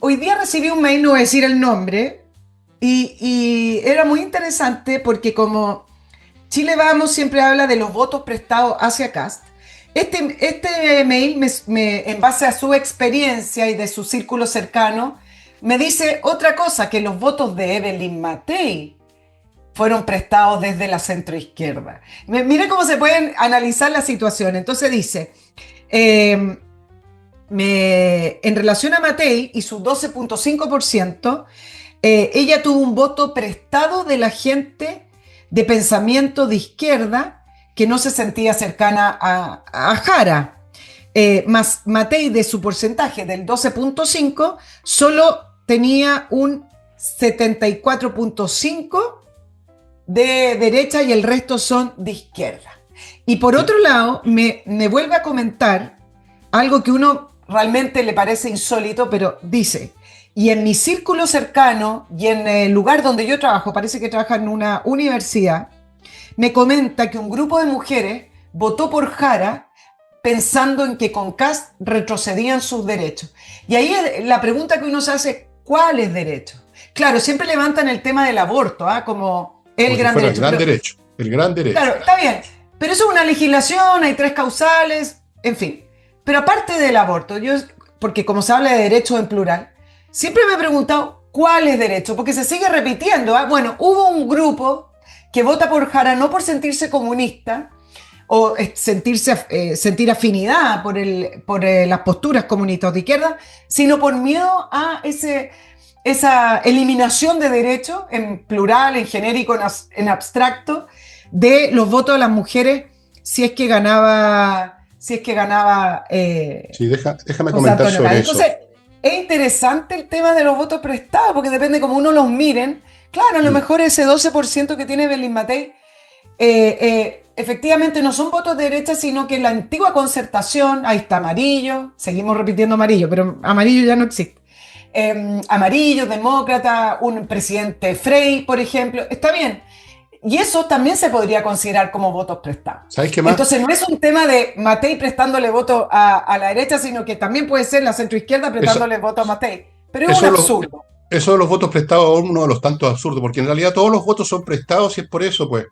hoy día recibí un mail, no voy a decir el nombre, y era muy interesante porque como Chile Vamos siempre habla de los votos prestados hacia Cast, este mail, en base a su experiencia y de su círculo cercano, me dice otra cosa, que los votos de Evelyn Matei fueron prestados desde la centroizquierda. Mira cómo se pueden analizar la situación. Entonces dice, en relación a Matei y su 12.5%, ella tuvo un voto prestado de la gente de pensamiento de izquierda que no se sentía cercana a Jara. Más Matei, de su porcentaje del 12.5, solo tenía un 74.5 de derecha y el resto son de izquierda. Y por otro lado, me vuelve a comentar algo que uno realmente le parece insólito, pero dice, y en mi círculo cercano y en el lugar donde yo trabajo, parece que trabaja en una universidad, me comenta que un grupo de mujeres votó por Jara pensando en que con Kast retrocedían sus derechos. Y ahí la pregunta que uno se hace, ¿cuáles derechos? Claro, siempre levantan el tema del aborto, como el gran derecho. El gran derecho, el gran derecho. Claro, está bien, pero eso es una legislación, hay 3 causales, en fin. Pero aparte del aborto, porque como se habla de derechos en plural, siempre me he preguntado cuáles derechos, porque se sigue repitiendo. Bueno, hubo un grupo que vota por Jara no por sentirse comunista o sentir afinidad por las posturas comunistas de izquierda, sino por miedo a esa eliminación de derechos en plural, en genérico, en abstracto, de los votos de las mujeres si es que ganaba. Sí, déjame comentar sobre eso. Entonces, es interesante el tema de los votos prestados, porque depende cómo uno los miren. Claro, a lo mejor ese 12% que tiene Belín Matei, efectivamente no son votos de derecha, sino que la antigua concertación, ahí está Amarillo, seguimos repitiendo Amarillo, pero Amarillo ya no existe. Amarillo, demócrata, un presidente Frey, por ejemplo, está bien. Y eso también se podría considerar como votos prestados. ¿Sabes qué más? Entonces no es un tema de Matei prestándole voto a la derecha, sino que también puede ser la centroizquierda prestándole voto a Matei. Pero es un absurdo. Eso de los votos prestados es uno de los tantos absurdos, porque en realidad todos los votos son prestados y es por eso, pues.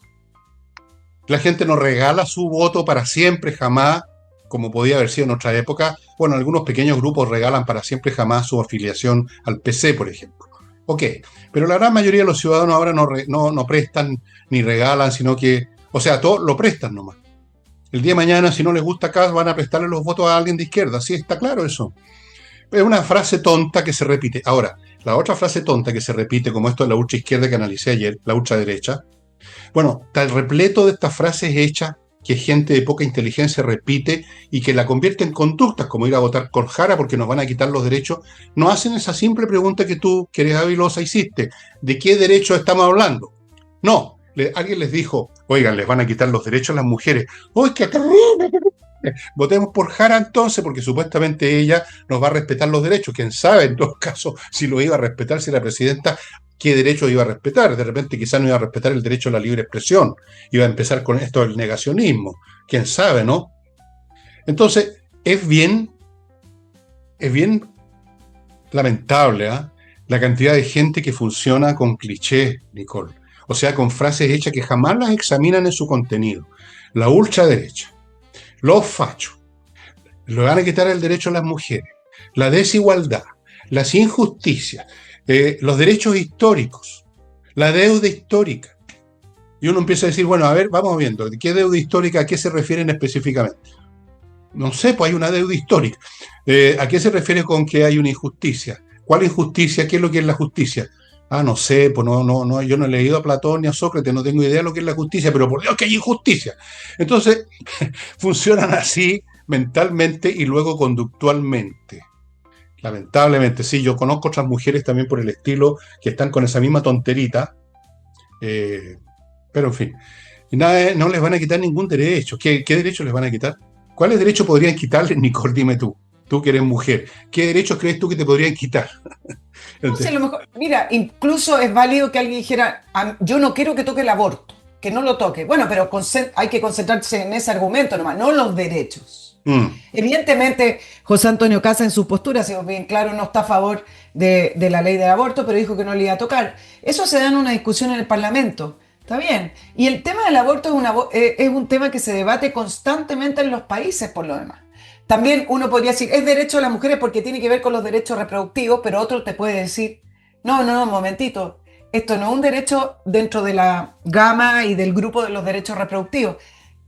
La gente no regala su voto para siempre, jamás, como podía haber sido en otra época. Bueno, algunos pequeños grupos regalan para siempre, jamás su afiliación al PC, por ejemplo. Ok, pero la gran mayoría de los ciudadanos ahora no prestan ni regalan, sino que, o sea, todo lo prestan nomás. El día de mañana, si no les gusta acá, van a prestarle los votos a alguien de izquierda. Sí, está claro eso. Es una frase tonta que se repite. Ahora, la otra frase tonta que se repite, como esto de la ultra izquierda que analicé ayer, la ultra derecha, bueno, está el repleto de estas frases hechas que gente de poca inteligencia repite y que la convierte en conductas, como ir a votar por Jara porque nos van a quitar los derechos, no hacen esa simple pregunta que tú, que eres habilosa, hiciste. ¿De qué derecho estamos hablando? No, alguien les dijo, oigan, les van a quitar los derechos a las mujeres. ¡Uy, qué terrible! Votemos por Jara entonces, porque supuestamente ella nos va a respetar los derechos. Quién sabe, en todo caso, si lo iba a respetar, si la presidenta, qué derecho iba a respetar. De repente quizás no iba a respetar el derecho a la libre expresión. Iba a empezar con esto del negacionismo. Quién sabe, ¿no? Entonces, es bien lamentable, ¿eh? La cantidad de gente que funciona con clichés, Nicole. O sea, con frases hechas que jamás las examinan en su contenido. La ultraderecha, los fachos, le van a quitar el derecho a las mujeres, la desigualdad, las injusticias, los derechos históricos, la deuda histórica. Y uno empieza a decir, bueno, a ver, vamos viendo, ¿qué deuda histórica, a qué se refieren específicamente? No sé, pues hay una deuda histórica. ¿A qué se refiere con que hay una injusticia? ¿Cuál injusticia? ¿Qué es lo que es la justicia? Ah, no sé, pues no, yo no he leído a Platón ni a Sócrates, no tengo idea de lo que es la justicia, pero por Dios que hay injusticia. Entonces, funcionan así mentalmente y luego conductualmente. Lamentablemente, sí, yo conozco otras mujeres también por el estilo que están con esa misma tonterita, pero en fin, y nada, no les van a quitar ningún derecho. ¿Qué derechos les van a quitar? ¿Cuáles derechos podrían quitarles, Nicole? Dime tú que eres mujer, ¿qué derechos crees tú que te podrían quitar? No sé, a lo mejor, mira, incluso es válido que alguien dijera, yo no quiero que toque el aborto, que no lo toque. Bueno, pero hay que concentrarse en ese argumento nomás, no los derechos. Evidentemente, José Antonio Casa en su postura, si bien claro, no está a favor de la ley del aborto, pero dijo que no le iba a tocar. Eso se da en una discusión en el Parlamento, está bien. Y el tema del aborto es un tema que se debate constantemente en los países, por lo demás. También uno podría decir, es derecho de las mujeres porque tiene que ver con los derechos reproductivos, pero otro te puede decir, no, un momentito, esto no es un derecho dentro de la gama y del grupo de los derechos reproductivos.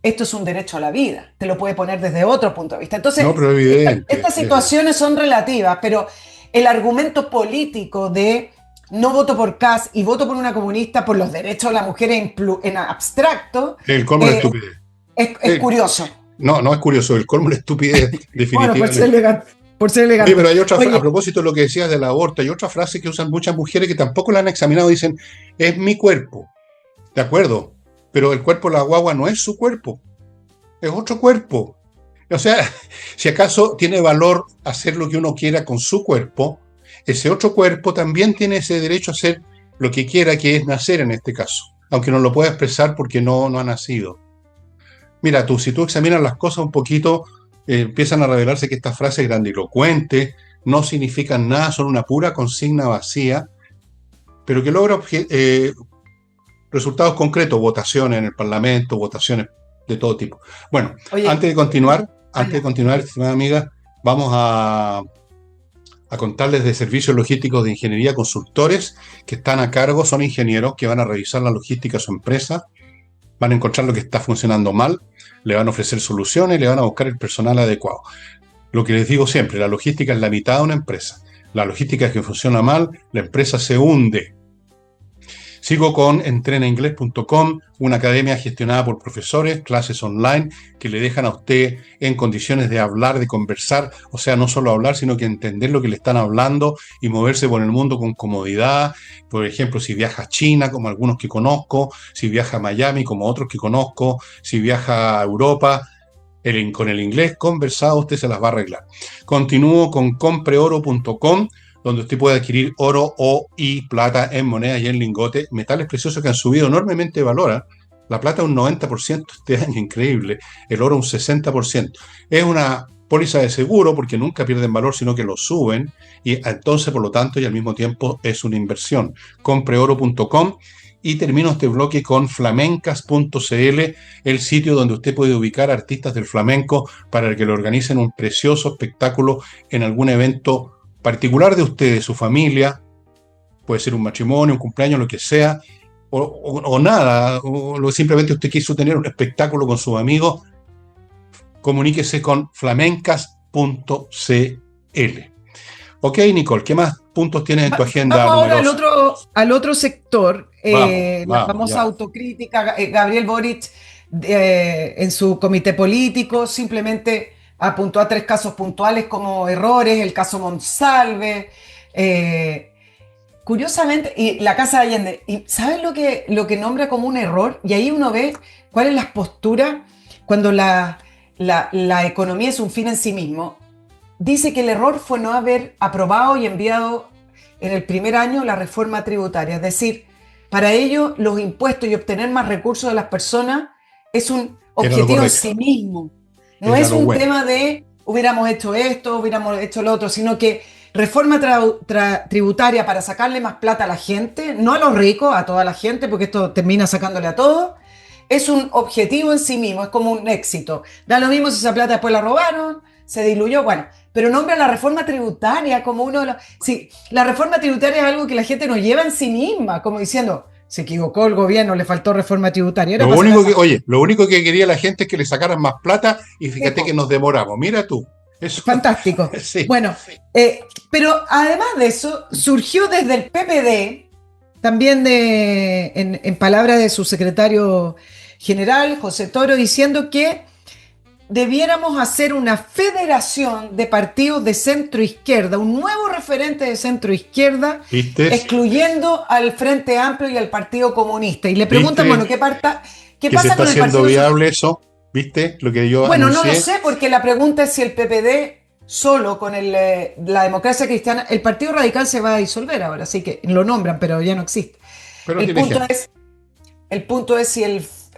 Esto es un derecho a la vida. Te lo puede poner desde otro punto de vista. No, Entonces, pero evidente. estas situaciones son relativas, pero el argumento político de no voto por Kast y voto por una comunista por los derechos de la mujer en abstracto, El colmo de la estupidez. es curioso. No, no es curioso, el colmo de la estupidez, Bueno, por ser definitivamente. elegante. Por ser Oye, elegante. pero hay otra, Oye, a propósito de lo que decías del aborto, hay otra frase que usan muchas mujeres que tampoco la han examinado, dicen, es mi cuerpo. De acuerdo, pero el cuerpo de la guagua no es su cuerpo, es otro cuerpo. O sea, si acaso tiene valor hacer lo que uno quiera con su cuerpo, ese otro cuerpo también tiene ese derecho a hacer lo que quiera, que es nacer en este caso, aunque no lo pueda expresar porque no ha nacido. Mira, si tú examinas las cosas un poquito, empiezan a revelarse que estas frases grandilocuentes no significan nada, son una pura consigna vacía, pero que logra resultados concretos, votaciones en el Parlamento, votaciones de todo tipo. Bueno, oye, antes de continuar, estimada amiga, vamos a contarles de servicios logísticos de ingeniería consultores que están a cargo, son ingenieros que van a revisar la logística de su empresa, van a encontrar lo que está funcionando mal, le van a ofrecer soluciones, le van a buscar el personal adecuado. Lo que les digo siempre, la logística es la mitad de una empresa. La logística es que funciona mal, la empresa se hunde. Sigo con entrenainglés.com, una academia gestionada por profesores, clases online que le dejan a usted en condiciones de hablar, de conversar, o sea, no solo hablar, sino que entender lo que le están hablando y moverse por el mundo con comodidad. Por ejemplo, si viaja a China, como algunos que conozco, si viaja a Miami, como otros que conozco, si viaja a Europa, con el inglés conversado usted se las va a arreglar. Continúo con compreoro.com, donde usted puede adquirir oro y plata en monedas y en lingotes, metales preciosos que han subido enormemente de valor. La plata un 90% este año, increíble. El oro un 60%. Es una póliza de seguro porque nunca pierden valor, sino que lo suben. Y entonces, por lo tanto, y al mismo tiempo es una inversión. Compreoro.com. Y termino este bloque con flamencas.cl, el sitio donde usted puede ubicar artistas del flamenco para que le organicen un precioso espectáculo en algún evento particular de usted, de su familia. Puede ser un matrimonio, un cumpleaños, lo que sea, o nada, o simplemente usted quiso tener un espectáculo con sus amigos. Comuníquese con flamencas.cl. Ok, Nicole, ¿qué más puntos tienes en tu agenda vamos ahora numerosa? al otro sector, la famosa Ya. autocrítica. Gabriel Boric, en su comité político, simplemente apuntó a 3 casos puntuales como errores: el caso Monsalve, curiosamente, y la Casa de Allende. ¿Y sabes lo que nombra como un error? Y ahí uno ve cuáles las posturas cuando la economía es un fin en sí mismo. Dice que el error fue no haber aprobado y enviado en el primer año la reforma tributaria. Es decir, para ello los impuestos y obtener más recursos de las personas es un Era lo objetivo en correcto, sí mismo. No era es lo un bueno. tema de hubiéramos hecho esto, hubiéramos hecho lo otro, sino que reforma tributaria para sacarle más plata a la gente, no a los ricos, a toda la gente, porque esto termina sacándole a todos. Es un objetivo en sí mismo, es como un éxito. Da lo mismo si esa plata después la robaron, se diluyó, bueno, pero nombra la reforma tributaria como uno de los... Sí, la reforma tributaria es algo que la gente nos lleva en sí misma, como diciendo, se equivocó el gobierno, le faltó reforma tributaria. Era Lo para único sacar que, más. oye, lo único que quería la gente es que le sacaran más plata y fíjate que Tipo, nos demoramos. Mira tú, eso, fantástico. sí. Bueno, pero además de eso, surgió desde el PPD, también en palabras de su secretario general, José Toro, diciendo que debiéramos hacer una federación de partidos de centro izquierda, un nuevo referente de centro izquierda, ¿Viste? excluyendo al Frente Amplio y al Partido Comunista. Y le preguntan, bueno, ¿Viste ¿qué que se pasa está con el haciendo Partido Socialista? viable eso? ¿Viste lo que yo Bueno, no lo anuncié? sé, porque la pregunta es si el PPD solo con la democracia cristiana, el Partido Radical se va a disolver ahora, así que lo nombran, pero ya no existe. Pero El tiene punto gente. es, el punto es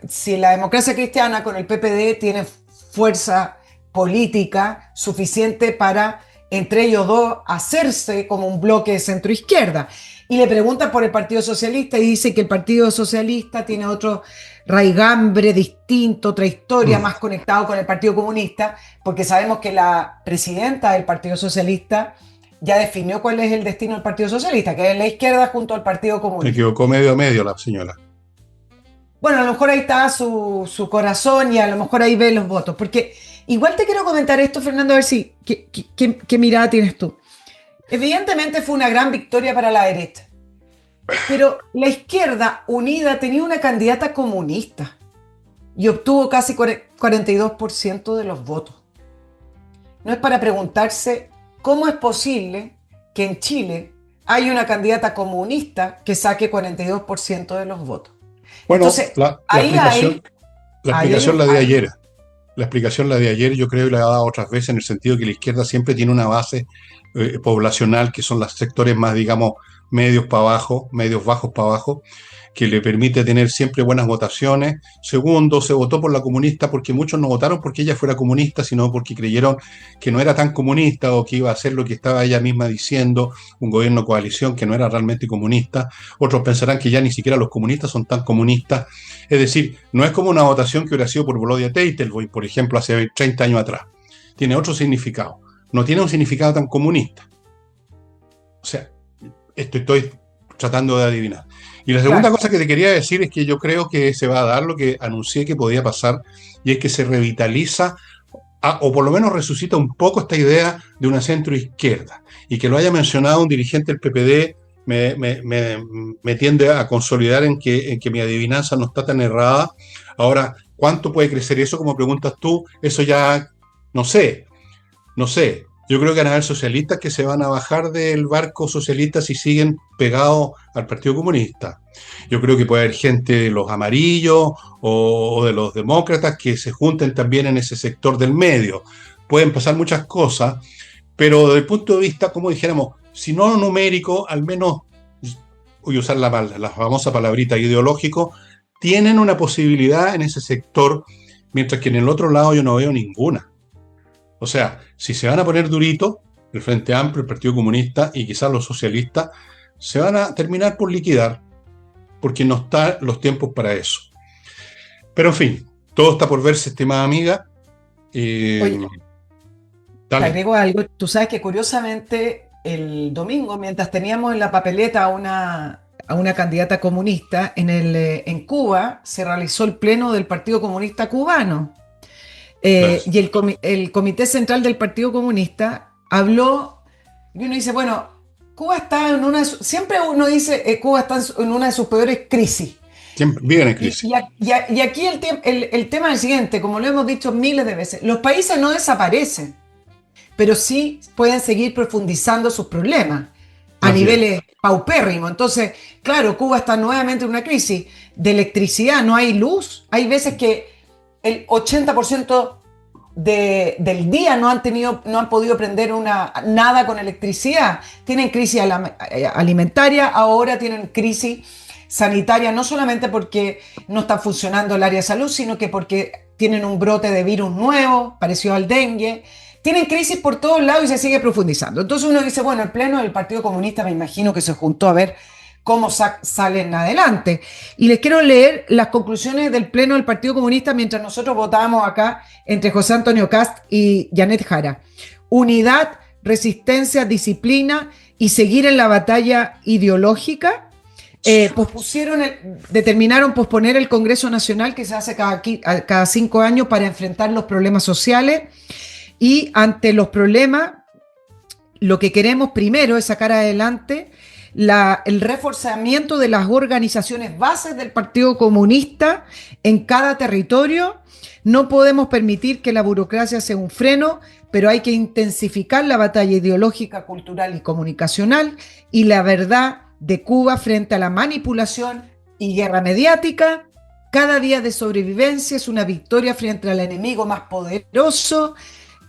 si la democracia cristiana con el PPD tiene fuerza política suficiente para entre ellos dos hacerse como un bloque de centro izquierda. Y le preguntan por el Partido Socialista y dice que el Partido Socialista tiene otro raigambre distinto, otra historia, Mm. más conectado con el Partido Comunista, porque sabemos que la presidenta del Partido Socialista ya definió cuál es el destino del Partido Socialista, que es la izquierda junto al Partido Se Comunista. equivocó medio a medio la señora. Bueno, a lo mejor ahí está su corazón y a lo mejor ahí ve los votos. Porque igual te quiero comentar esto, Fernando, a ver si qué mirada tienes tú. Evidentemente fue una gran victoria para la derecha, pero la izquierda unida tenía una candidata comunista y obtuvo casi 42% de los votos. No es para preguntarse cómo es posible que en Chile haya una candidata comunista que saque 42% de los votos. Bueno, Entonces, la ahí explicación, hay, la ahí hay explicación un la de fallo. ayer. La explicación la de ayer yo creo que la he dado otras veces en el sentido que la izquierda siempre tiene una base poblacional que son los sectores más, digamos, medios para abajo, medios bajos para abajo, que le permite tener siempre buenas votaciones. Segundo, se votó por la comunista porque muchos no votaron porque ella fuera comunista, sino porque creyeron que no era tan comunista o que iba a hacer lo que estaba ella misma diciendo, un gobierno coalición que no era realmente comunista. Otros pensarán que ya ni siquiera los comunistas son tan comunistas. Es decir, no es como una votación que hubiera sido por Volodya Teitelboy, por ejemplo, hace 30 años atrás. Tiene otro significado. No tiene un significado tan comunista. O sea, esto estoy tratando de adivinar. Y la segunda Claro, cosa que te quería decir es que yo creo que se va a dar lo que anuncié que podía pasar, y es que se revitaliza, o por lo menos resucita un poco esta idea de una centroizquierda. Y que lo haya mencionado un dirigente del PPD me tiende a consolidar en que mi adivinanza no está tan errada. Ahora, ¿cuánto puede crecer eso? Como preguntas tú, eso ya no sé. No sé, yo creo que van a haber socialistas que se van a bajar del barco socialista si siguen pegados al Partido Comunista. Yo creo que puede haber gente de los amarillos o de los demócratas que se junten también en ese sector del medio. Pueden pasar muchas cosas, pero desde el punto de vista, como dijéramos, si no numérico, al menos, voy a usar la famosa palabrita ideológico, tienen una posibilidad en ese sector, mientras que en el otro lado yo no veo ninguna. O sea, si se van a poner duritos, el Frente Amplio, el Partido Comunista y quizás los socialistas, se van a terminar por liquidar, porque no están los tiempos para eso. Pero en fin, todo está por verse, estimada amiga. oye, te Dale. agrego algo. Tú sabes que curiosamente el domingo, mientras teníamos en la papeleta a una candidata comunista, en Cuba se realizó el pleno del Partido Comunista Cubano. Gracias. Y el Comité Central del Partido Comunista habló, y uno dice, bueno, Cuba está en siempre uno dice, Cuba está en una de sus peores crisis. Siempre viven en Y, crisis. y aquí el tema es el siguiente, como lo hemos dicho miles de veces, los países no desaparecen, pero sí pueden seguir profundizando sus problemas a Así es. niveles paupérrimos. Entonces, claro, Cuba está nuevamente en una crisis de electricidad, no hay luz. Hay veces que el 80% del día no han podido prender nada con electricidad. Tienen crisis alimentaria, ahora tienen crisis sanitaria, no solamente porque no está funcionando el área de salud, sino que porque tienen un brote de virus nuevo, parecido al dengue. Tienen crisis por todos lados y se sigue profundizando. Entonces uno dice, bueno, el pleno del Partido Comunista me imagino que se juntó a ver cómo salen adelante. Y les quiero leer las conclusiones del pleno del Partido Comunista mientras nosotros votábamos acá entre José Antonio Cast y Janet Jara. Unidad, resistencia, disciplina y seguir en la batalla ideológica. Determinaron posponer el Congreso Nacional que se hace cada 5 años para enfrentar los problemas sociales. Y ante los problemas, lo que queremos primero es sacar adelante el reforzamiento de las organizaciones bases del Partido Comunista en cada territorio. No podemos permitir que la burocracia sea un freno, pero hay que intensificar la batalla ideológica, cultural y comunicacional y la verdad de Cuba frente a la manipulación y guerra mediática. Cada día de sobrevivencia es una victoria frente al enemigo más poderoso.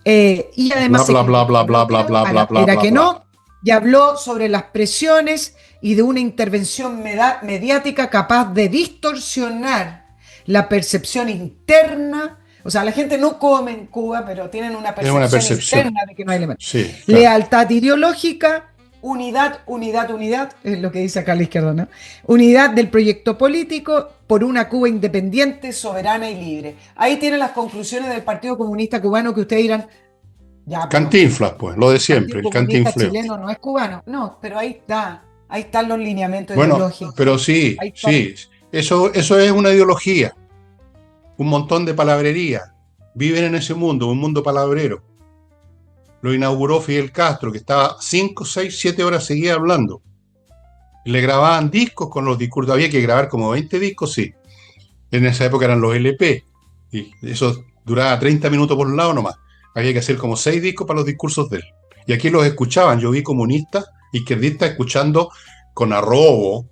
Y Bla, además se bla, bla, criticó bla, al bla, bla, gobierno, bla, bla, bla, era bla, que bla. no, y habló sobre las presiones y de una intervención mediática capaz de distorsionar la percepción interna. O sea, la gente no come en Cuba, pero tienen una Es una percepción percepción. interna de que no hay elementos. Sí, claro. Lealtad ideológica, unidad, unidad, unidad, es lo que dice acá a la izquierda, ¿no? Unidad del proyecto político por una Cuba independiente, soberana y libre. Ahí tienen las conclusiones del Partido Comunista Cubano que ustedes dirán, Ya, pero Cantinflas, pues, lo de el siempre, Partido el Comunista cantinfleo. chileno no es cubano. No, pero ahí están los lineamientos Bueno, ideológicos. pero sí, Ahí están. sí, eso es una ideología, un montón de palabrería. Viven en ese mundo, un mundo palabrero. Lo inauguró Fidel Castro, que estaba 5, 6, 7 horas seguidas hablando. Le grababan discos con los discursos, había que grabar como 20 discos, sí. En esa época eran los LP, y eso duraba 30 minutos por un lado nomás. Había que hacer como 6 discos para los discursos de él. Y aquí los escuchaban, yo vi comunistas, izquierdistas escuchando con arrobo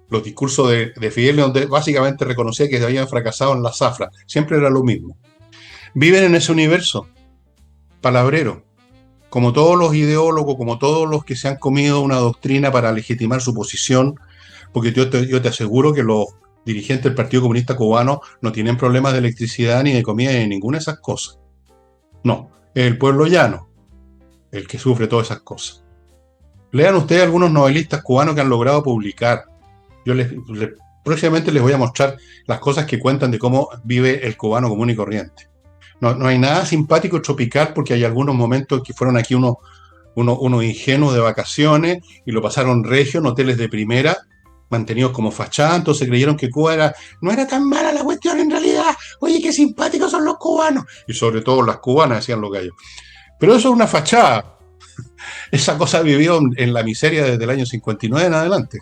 los discursos de Fidel, donde básicamente reconocía que habían fracasado en la zafra. Siempre era lo mismo. Viven en ese universo palabrero, como todos los ideólogos, como todos los que se han comido una doctrina para legitimar su posición, porque yo te aseguro que los dirigentes del Partido Comunista Cubano no tienen problemas de electricidad ni de comida ni de ninguna de esas cosas. No, es el pueblo llano el que sufre todas esas cosas. Lean ustedes algunos novelistas cubanos que han logrado publicar. Próximamente les voy a mostrar las cosas que cuentan de cómo vive el cubano común y corriente. No hay nada simpático tropical porque hay algunos momentos que fueron aquí unos ingenuos de vacaciones y lo pasaron regio en hoteles de primera, mantenidos como fachada, entonces creyeron que Cuba no era tan mala la cuestión en realidad. Oye, qué simpáticos son los cubanos. Y sobre todo las cubanas, decían los gallos. Pero eso es una fachada. Esa cosa vivió en la miseria desde el año 59 en adelante.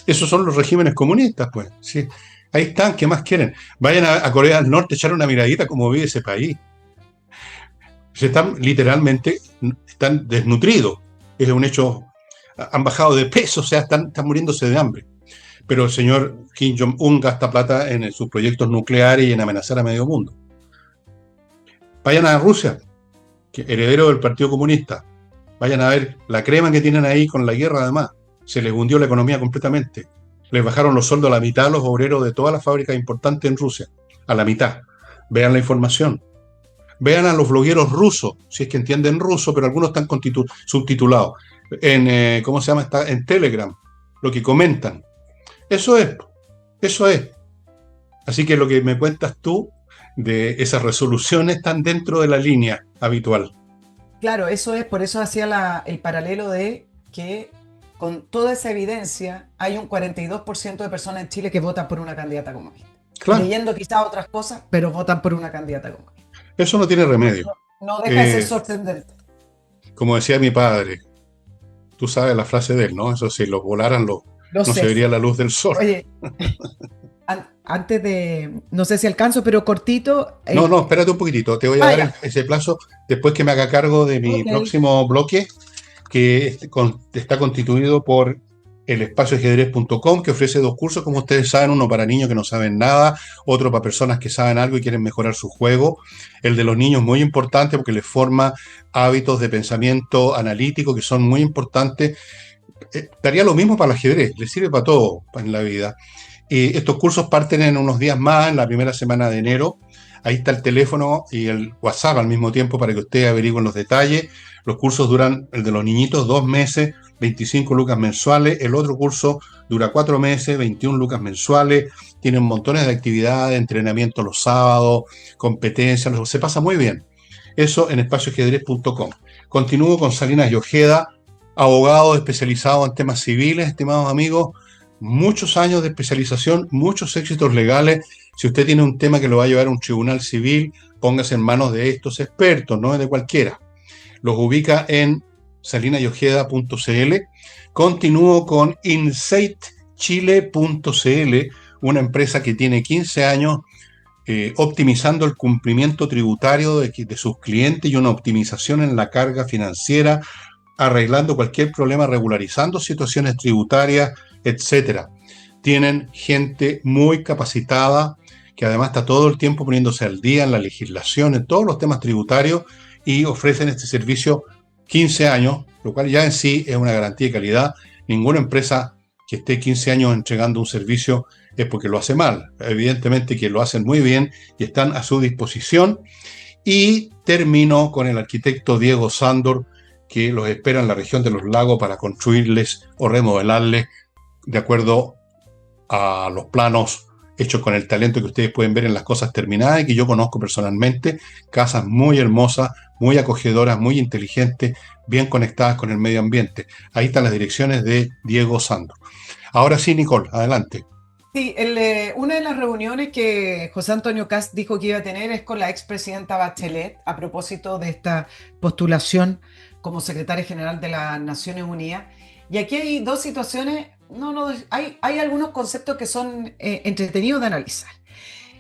Esos son los regímenes comunistas, pues. Sí. Ahí están, ¿qué más quieren? Vayan a Corea del Norte, echar una miradita cómo vive ese país. Literalmente, están desnutridos. Es un hecho, han bajado de peso, o sea, están muriéndose de hambre. Pero el señor Kim Jong-un gasta plata en sus proyectos nucleares y en amenazar a medio mundo. Vayan a Rusia, que heredero del Partido Comunista. Vayan a ver la crema que tienen ahí con la guerra, además. Se les hundió la economía completamente. Les bajaron los sueldos a la mitad a los obreros de todas las fábricas importantes en Rusia. A la mitad. Vean la información. Vean a los blogueros rusos, si es que entienden ruso, pero algunos están subtitulados. ¿Cómo se llama? Está en Telegram. Lo que comentan. Eso es. Eso es. Así que lo que me cuentas tú de esas resoluciones están dentro de la línea habitual. Claro, eso es, por eso hacía el paralelo de que con toda esa evidencia hay un 42% de personas en Chile que votan por una candidata comunista. Claro. Leyendo quizás otras cosas, pero votan por una candidata comunista. Eso no tiene remedio. No deja de ser sorprendente. Como decía mi padre, tú sabes la frase de él, ¿no? Eso si los volaran, no se vería la luz del sol. Oye, antes de, no sé si alcanzo, pero cortito. No, espérate un poquitito, te voy a dar ese plazo después que me haga cargo de mi próximo bloque, que está constituido por el espacioajedrez.com, que ofrece 2 cursos, como ustedes saben, uno para niños que no saben nada, otro para personas que saben algo y quieren mejorar su juego. El de los niños es muy importante porque les forma hábitos de pensamiento analítico que son muy importantes. Daría lo mismo para el ajedrez, les sirve para todo en la vida. Estos cursos parten en unos días más, en la primera semana de enero. Ahí está el teléfono y el WhatsApp al mismo tiempo para que ustedes averigüen los detalles. Los cursos duran, el de los niñitos, 2 meses, 25 lucas mensuales. El otro curso dura 4 meses, 21 lucas mensuales. Tienen montones de actividades, entrenamiento los sábados, competencias. Se pasa muy bien. Eso en espacioajedrez.com. Continúo con Salinas y Ojeda, abogado especializado en temas civiles, estimados amigos. Muchos años de especialización, muchos éxitos legales. Si usted tiene un tema que lo va a llevar a un tribunal civil, póngase en manos de estos expertos, no de cualquiera. Los ubica en salinasyojeda.cl. Continúo con insightchile.cl, una empresa que tiene 15 años optimizando el cumplimiento tributario de sus clientes y una optimización en la carga financiera, arreglando cualquier problema, regularizando situaciones tributarias, etcétera. Tienen gente muy capacitada que además está todo el tiempo poniéndose al día en la legislación, en todos los temas tributarios, y ofrecen este servicio 15 años, lo cual ya en sí es una garantía de calidad. Ninguna empresa que esté 15 años entregando un servicio es porque lo hace mal. Evidentemente que lo hacen muy bien y están a su disposición. Y termino con el arquitecto Diego Sándor, que los espera en la región de los lagos para construirles o remodelarles de acuerdo a los planos hechos con el talento que ustedes pueden ver en las cosas terminadas y que yo conozco personalmente, casas muy hermosas, muy acogedoras, muy inteligentes, bien conectadas con el medio ambiente. Ahí están las direcciones de Diego Sandro. Ahora sí, Nicole, adelante. Sí, una de las reuniones que José Antonio Kast dijo que iba a tener es con la expresidenta Bachelet a propósito de esta postulación como secretaria general de las Naciones Unidas. Y aquí hay dos situaciones, hay algunos conceptos que son entretenidos de analizar.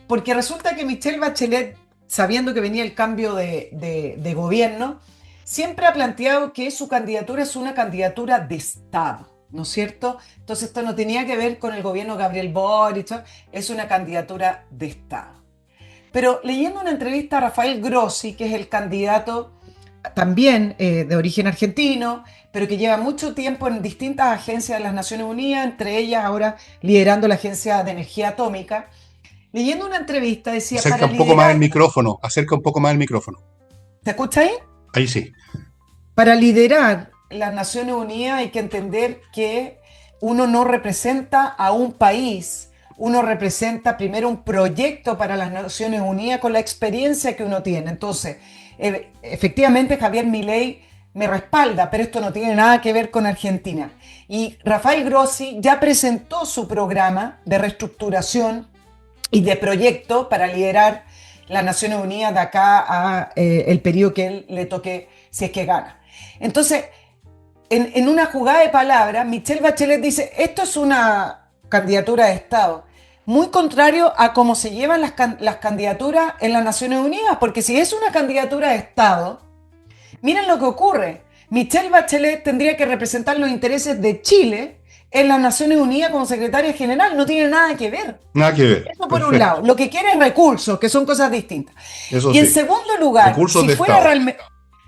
Porque resulta que Michelle Bachelet, sabiendo que venía el cambio de gobierno, siempre ha planteado que su candidatura es una candidatura de Estado, ¿no es cierto? Entonces esto no tenía que ver con el gobierno Gabriel Boric, ¿no? Es una candidatura de Estado. Pero leyendo una entrevista a Rafael Grossi, que es el candidato también de origen argentino, pero que lleva mucho tiempo en distintas agencias de las Naciones Unidas, entre ellas ahora liderando la Agencia de Energía Atómica, leyendo una entrevista decía, Acerca para un poco más el liderar, micrófono, acerca un poco más el micrófono. ¿se escucha ahí? Ahí sí. Para liderar las Naciones Unidas hay que entender que uno no representa a un país, uno representa primero un proyecto para las Naciones Unidas con la experiencia que uno tiene. Entonces, efectivamente Javier Milei me respalda, pero esto no tiene nada que ver con Argentina. Y Rafael Grossi ya presentó su programa de reestructuración y de proyecto para liderar las Naciones Unidas de acá a el periodo que él le toque si es que gana. Entonces, en una jugada de palabras, Michelle Bachelet dice, esto es una candidatura de Estado, muy contrario a cómo se llevan las candidaturas en las Naciones Unidas, porque si es una candidatura de Estado, miren lo que ocurre. Michelle Bachelet tendría que representar los intereses de Chile en las Naciones Unidas como secretaria general, no tiene nada que ver. Nada que ver. Eso por un Perfecto. lado. Lo que quiere es recursos, que son cosas distintas. Eso Y en sí. segundo lugar, Recursos de Estado.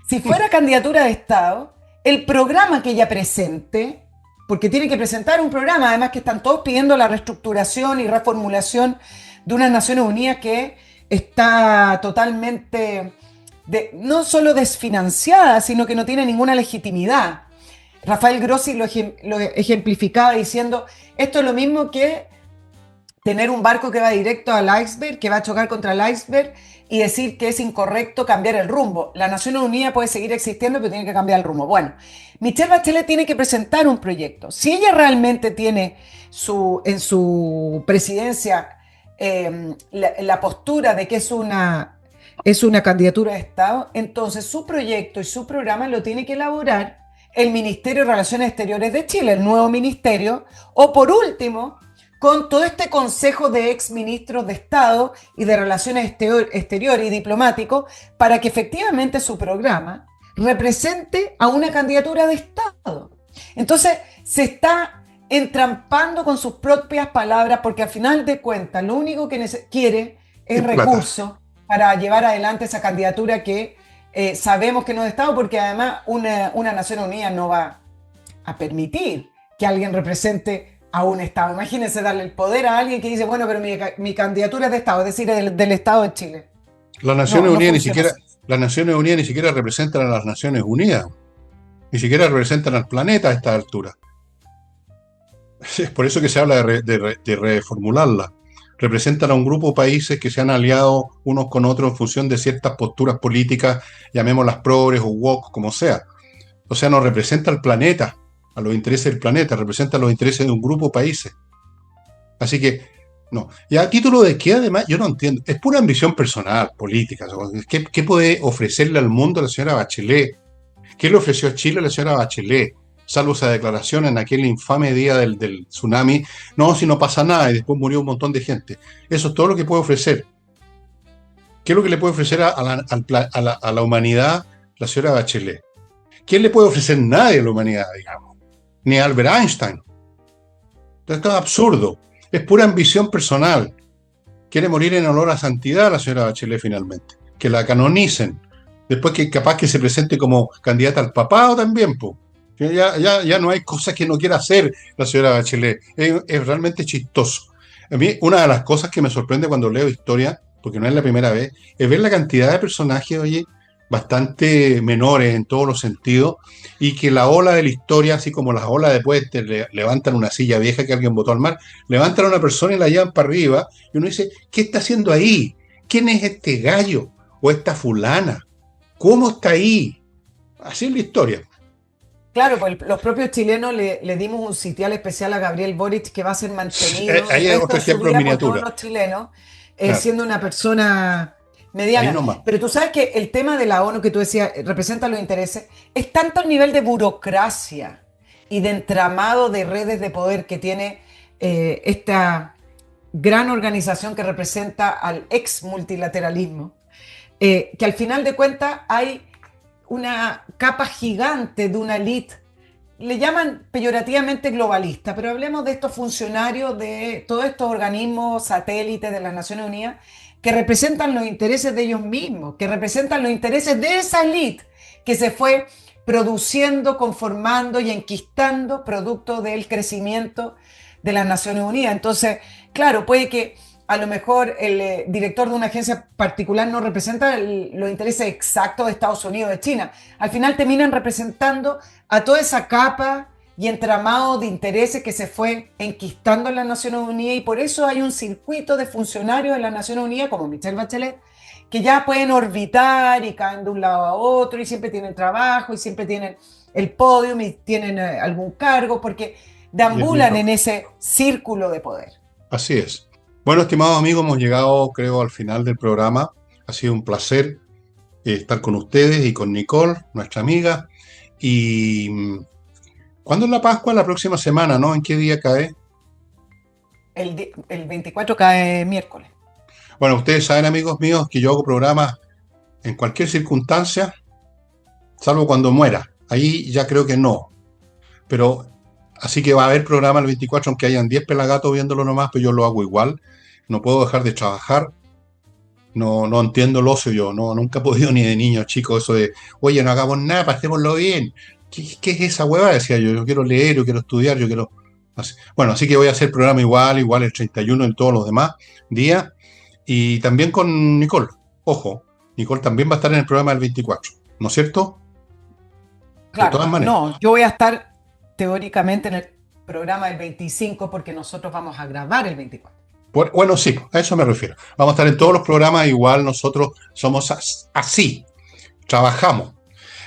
si fuera candidatura de Estado, el programa que ella presente, porque tiene que presentar un programa, además que están todos pidiendo la reestructuración y reformulación de unas Naciones Unidas que está totalmente, no solo desfinanciada, sino que no tiene ninguna legitimidad. Rafael Grossi lo ejemplificaba diciendo, esto es lo mismo que tener un barco que va directo al iceberg, que va a chocar contra el iceberg y decir que es incorrecto cambiar el rumbo. La Naciones Unidas puede seguir existiendo, pero tiene que cambiar el rumbo. Bueno, Michelle Bachelet tiene que presentar un proyecto. Si ella realmente tiene en su presidencia la postura de que es una candidatura de Estado, entonces su proyecto y su programa lo tiene que elaborar el Ministerio de Relaciones Exteriores de Chile, el nuevo ministerio, o por último, con todo este consejo de exministros de Estado y de Relaciones Exteriores y diplomáticos, para que efectivamente su programa represente a una candidatura de Estado. Entonces, se está entrampando con sus propias palabras, porque al final de cuentas, lo único que quiere es recursos para llevar adelante esa candidatura que sabemos que no es de Estado, porque además una Nación Unida no va a permitir que alguien represente a un Estado. Imagínense darle el poder a alguien que dice, bueno, pero mi candidatura es de Estado, es decir, del Estado de Chile. Las Naciones Unidas ni siquiera representan a las Naciones Unidas, ni siquiera representan al planeta a esta altura. Es por eso que se habla de reformularla. Representan a un grupo de países que se han aliado unos con otros en función de ciertas posturas políticas, llamémoslas progres o woke, como sea. O sea, no representa al planeta, a los intereses del planeta, representa los intereses de un grupo de países. Así que, no. Y a título de qué, además, yo no entiendo. Es pura ambición personal, política. ¿Qué puede ofrecerle al mundo a la señora Bachelet? ¿Qué le ofreció a Chile a la señora Bachelet? Salvo esa declaración en aquel infame día del tsunami, no, si no pasa nada, y después murió un montón de gente. Eso es todo lo que puede ofrecer. ¿Qué es lo que le puede ofrecer a la humanidad la señora Bachelet? ¿Quién le puede ofrecer nadie a la humanidad, digamos? Ni a Albert Einstein. Entonces, esto es absurdo. Es pura ambición personal. Quiere morir en olor a santidad la señora Bachelet finalmente. Que la canonicen. Después que capaz que se presente como candidata al papado también, pues. Ya no hay cosas que no quiera hacer la señora Bachelet. Es realmente chistoso. A mí, una de las cosas que me sorprende cuando leo historia, porque no es la primera vez, es ver la cantidad de personajes, oye, bastante menores en todos los sentidos, y que la ola de la historia, así como las olas después levantan una silla vieja que alguien botó al mar, levantan a una persona y la llevan para arriba, y uno dice, ¿qué está haciendo ahí? ¿Quién es este gallo? ¿O esta fulana? ¿Cómo está ahí? Así es la historia. Claro, pues los propios chilenos le dimos un sitial especial a Gabriel Boric que va a ser mantenido el Ahí hay resto otro de su ejemplo en vida por todos miniatura. los chilenos, Claro, siendo una persona ahí mediana. nomás. Pero tú sabes que el tema de la ONU que tú decías representa los intereses, es tanto el nivel de burocracia y de entramado de redes de poder que tiene esta gran organización que representa al ex multilateralismo, que al final de cuentas hay una capa gigante de una élite, le llaman peyorativamente globalista, pero hablemos de estos funcionarios de todos estos organismos satélites de las Naciones Unidas que representan los intereses de ellos mismos, que representan los intereses de esa élite que se fue produciendo, conformando y enquistando producto del crecimiento de las Naciones Unidas. Entonces, claro, puede que a lo mejor el director de una agencia particular no representa los intereses exactos de Estados Unidos, de China. Al final terminan representando a toda esa capa y entramado de intereses que se fue enquistando en las Naciones Unidas, y por eso hay un circuito de funcionarios en las Naciones Unidas, como Michelle Bachelet, que ya pueden orbitar y caen de un lado a otro y siempre tienen trabajo y siempre tienen el podium y tienen algún cargo, porque Y el deambulan en micrófono. ese círculo de poder. Así es. Bueno, estimados amigos, hemos llegado, creo, al final del programa. Ha sido un placer estar con ustedes y con Nicole, nuestra amiga. Y ¿cuándo es la Pascua? La próxima semana, ¿no? ¿En qué día cae? El 24 cae miércoles. Bueno, ustedes saben, amigos míos, que yo hago programas en cualquier circunstancia, salvo cuando muera. Ahí ya creo que no. Pero así que va a haber programa el 24, aunque hayan 10 pelagatos viéndolo nomás, pero yo lo hago igual. No puedo dejar de trabajar. No, no entiendo el ocio yo. No, nunca he podido ni de niño, chico, eso de, oye, no hagamos nada, pasémoslo bien. ¿Qué es esa hueva? Decía yo. Yo quiero leer, yo quiero estudiar, yo quiero... Bueno, así que voy a hacer programa igual el 31 en todos los demás días. Y también con Nicole. Ojo, Nicole también va a estar en el programa del 24. ¿No es cierto? De Claro, todas maneras. no, yo voy a estar teóricamente en el programa del 25 porque nosotros vamos a grabar el 24. Bueno, sí, a eso me refiero. Vamos a estar en todos los programas, igual nosotros somos así, trabajamos.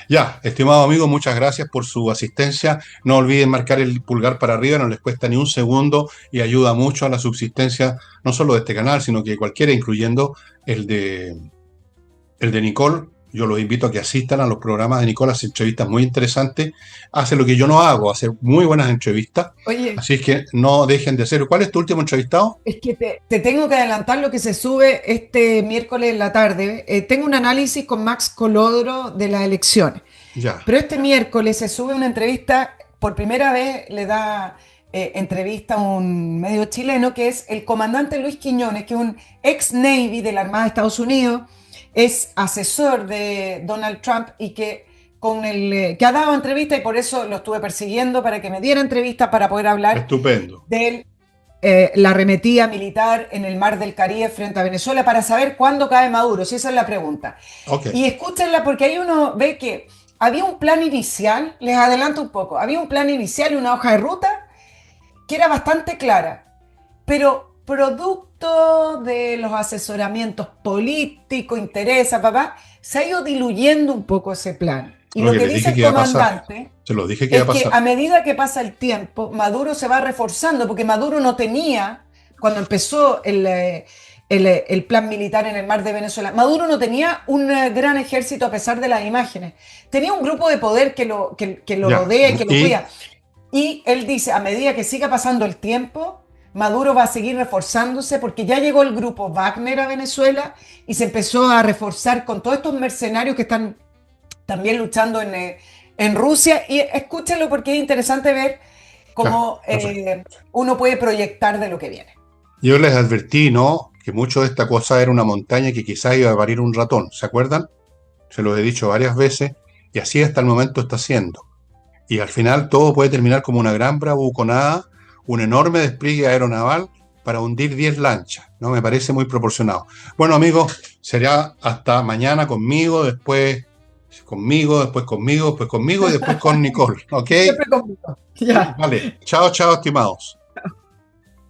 Ya, estimado amigo, muchas gracias por su asistencia. No olviden marcar el pulgar para arriba, no les cuesta ni un segundo y ayuda mucho a la subsistencia, no solo de este canal, sino que cualquiera, incluyendo el de, el de Nicole. Yo los invito a que asistan a los programas de Nicole, hace entrevistas muy interesantes. Hace lo que yo no hago, hace muy buenas entrevistas. Oye, Así es que no dejen de hacer. ¿Cuál es tu último entrevistado? es que te tengo que adelantar lo que se sube este miércoles en la tarde. Tengo un análisis con Max Colodro de las elecciones, Ya. pero este miércoles se sube una entrevista, por primera vez le da entrevista a un medio chileno, que es el comandante Luis Quiñones, que es un ex Navy de la Armada de Estados Unidos, es asesor de Donald Trump y que ha dado entrevista, y por eso lo estuve persiguiendo para que me diera entrevista para poder hablar Estupendo. de la arremetida militar en el mar del Caribe frente a Venezuela, para saber cuándo cae Maduro, si esa es la pregunta. Ok. Y escúchenla porque ahí uno ve que había un plan inicial, les adelanto un poco, había un plan inicial y una hoja de ruta que era bastante clara, pero producto de los asesoramientos políticos, interesa, papá, se ha ido diluyendo un poco ese plan. Y Lo lo que que les dice dije el que iba a pasar. comandante Se los dije que iba es a que pasar. a medida que pasa el tiempo, Maduro se va reforzando, porque Maduro no tenía, cuando empezó el plan militar en el mar de Venezuela, Maduro no tenía un gran ejército a pesar de las imágenes. Tenía un grupo de poder que lo Ya. rodea y que lo Y cuida. Y él dice, a medida que siga pasando el tiempo, Maduro va a seguir reforzándose, porque ya llegó el grupo Wagner a Venezuela y se empezó a reforzar con todos estos mercenarios que están también luchando en Rusia. Y escúchenlo porque es interesante ver claro, cómo perfecto. uno puede proyectar de lo que viene. Yo les advertí, ¿no? Que mucho de esta cosa era una montaña que quizás iba a parir un ratón. ¿Se acuerdan? Se lo he dicho varias veces y así hasta el momento está siendo. Y al final todo puede terminar como una gran bravuconada, un enorme despliegue aeronaval para hundir 10 lanchas. ¿No? Me parece muy proporcionado. Bueno, amigos, será hasta mañana conmigo. Después conmigo y después con Nicole. ¿Ok? Siempre conmigo. Ya. Vale. Chao, chao, estimados.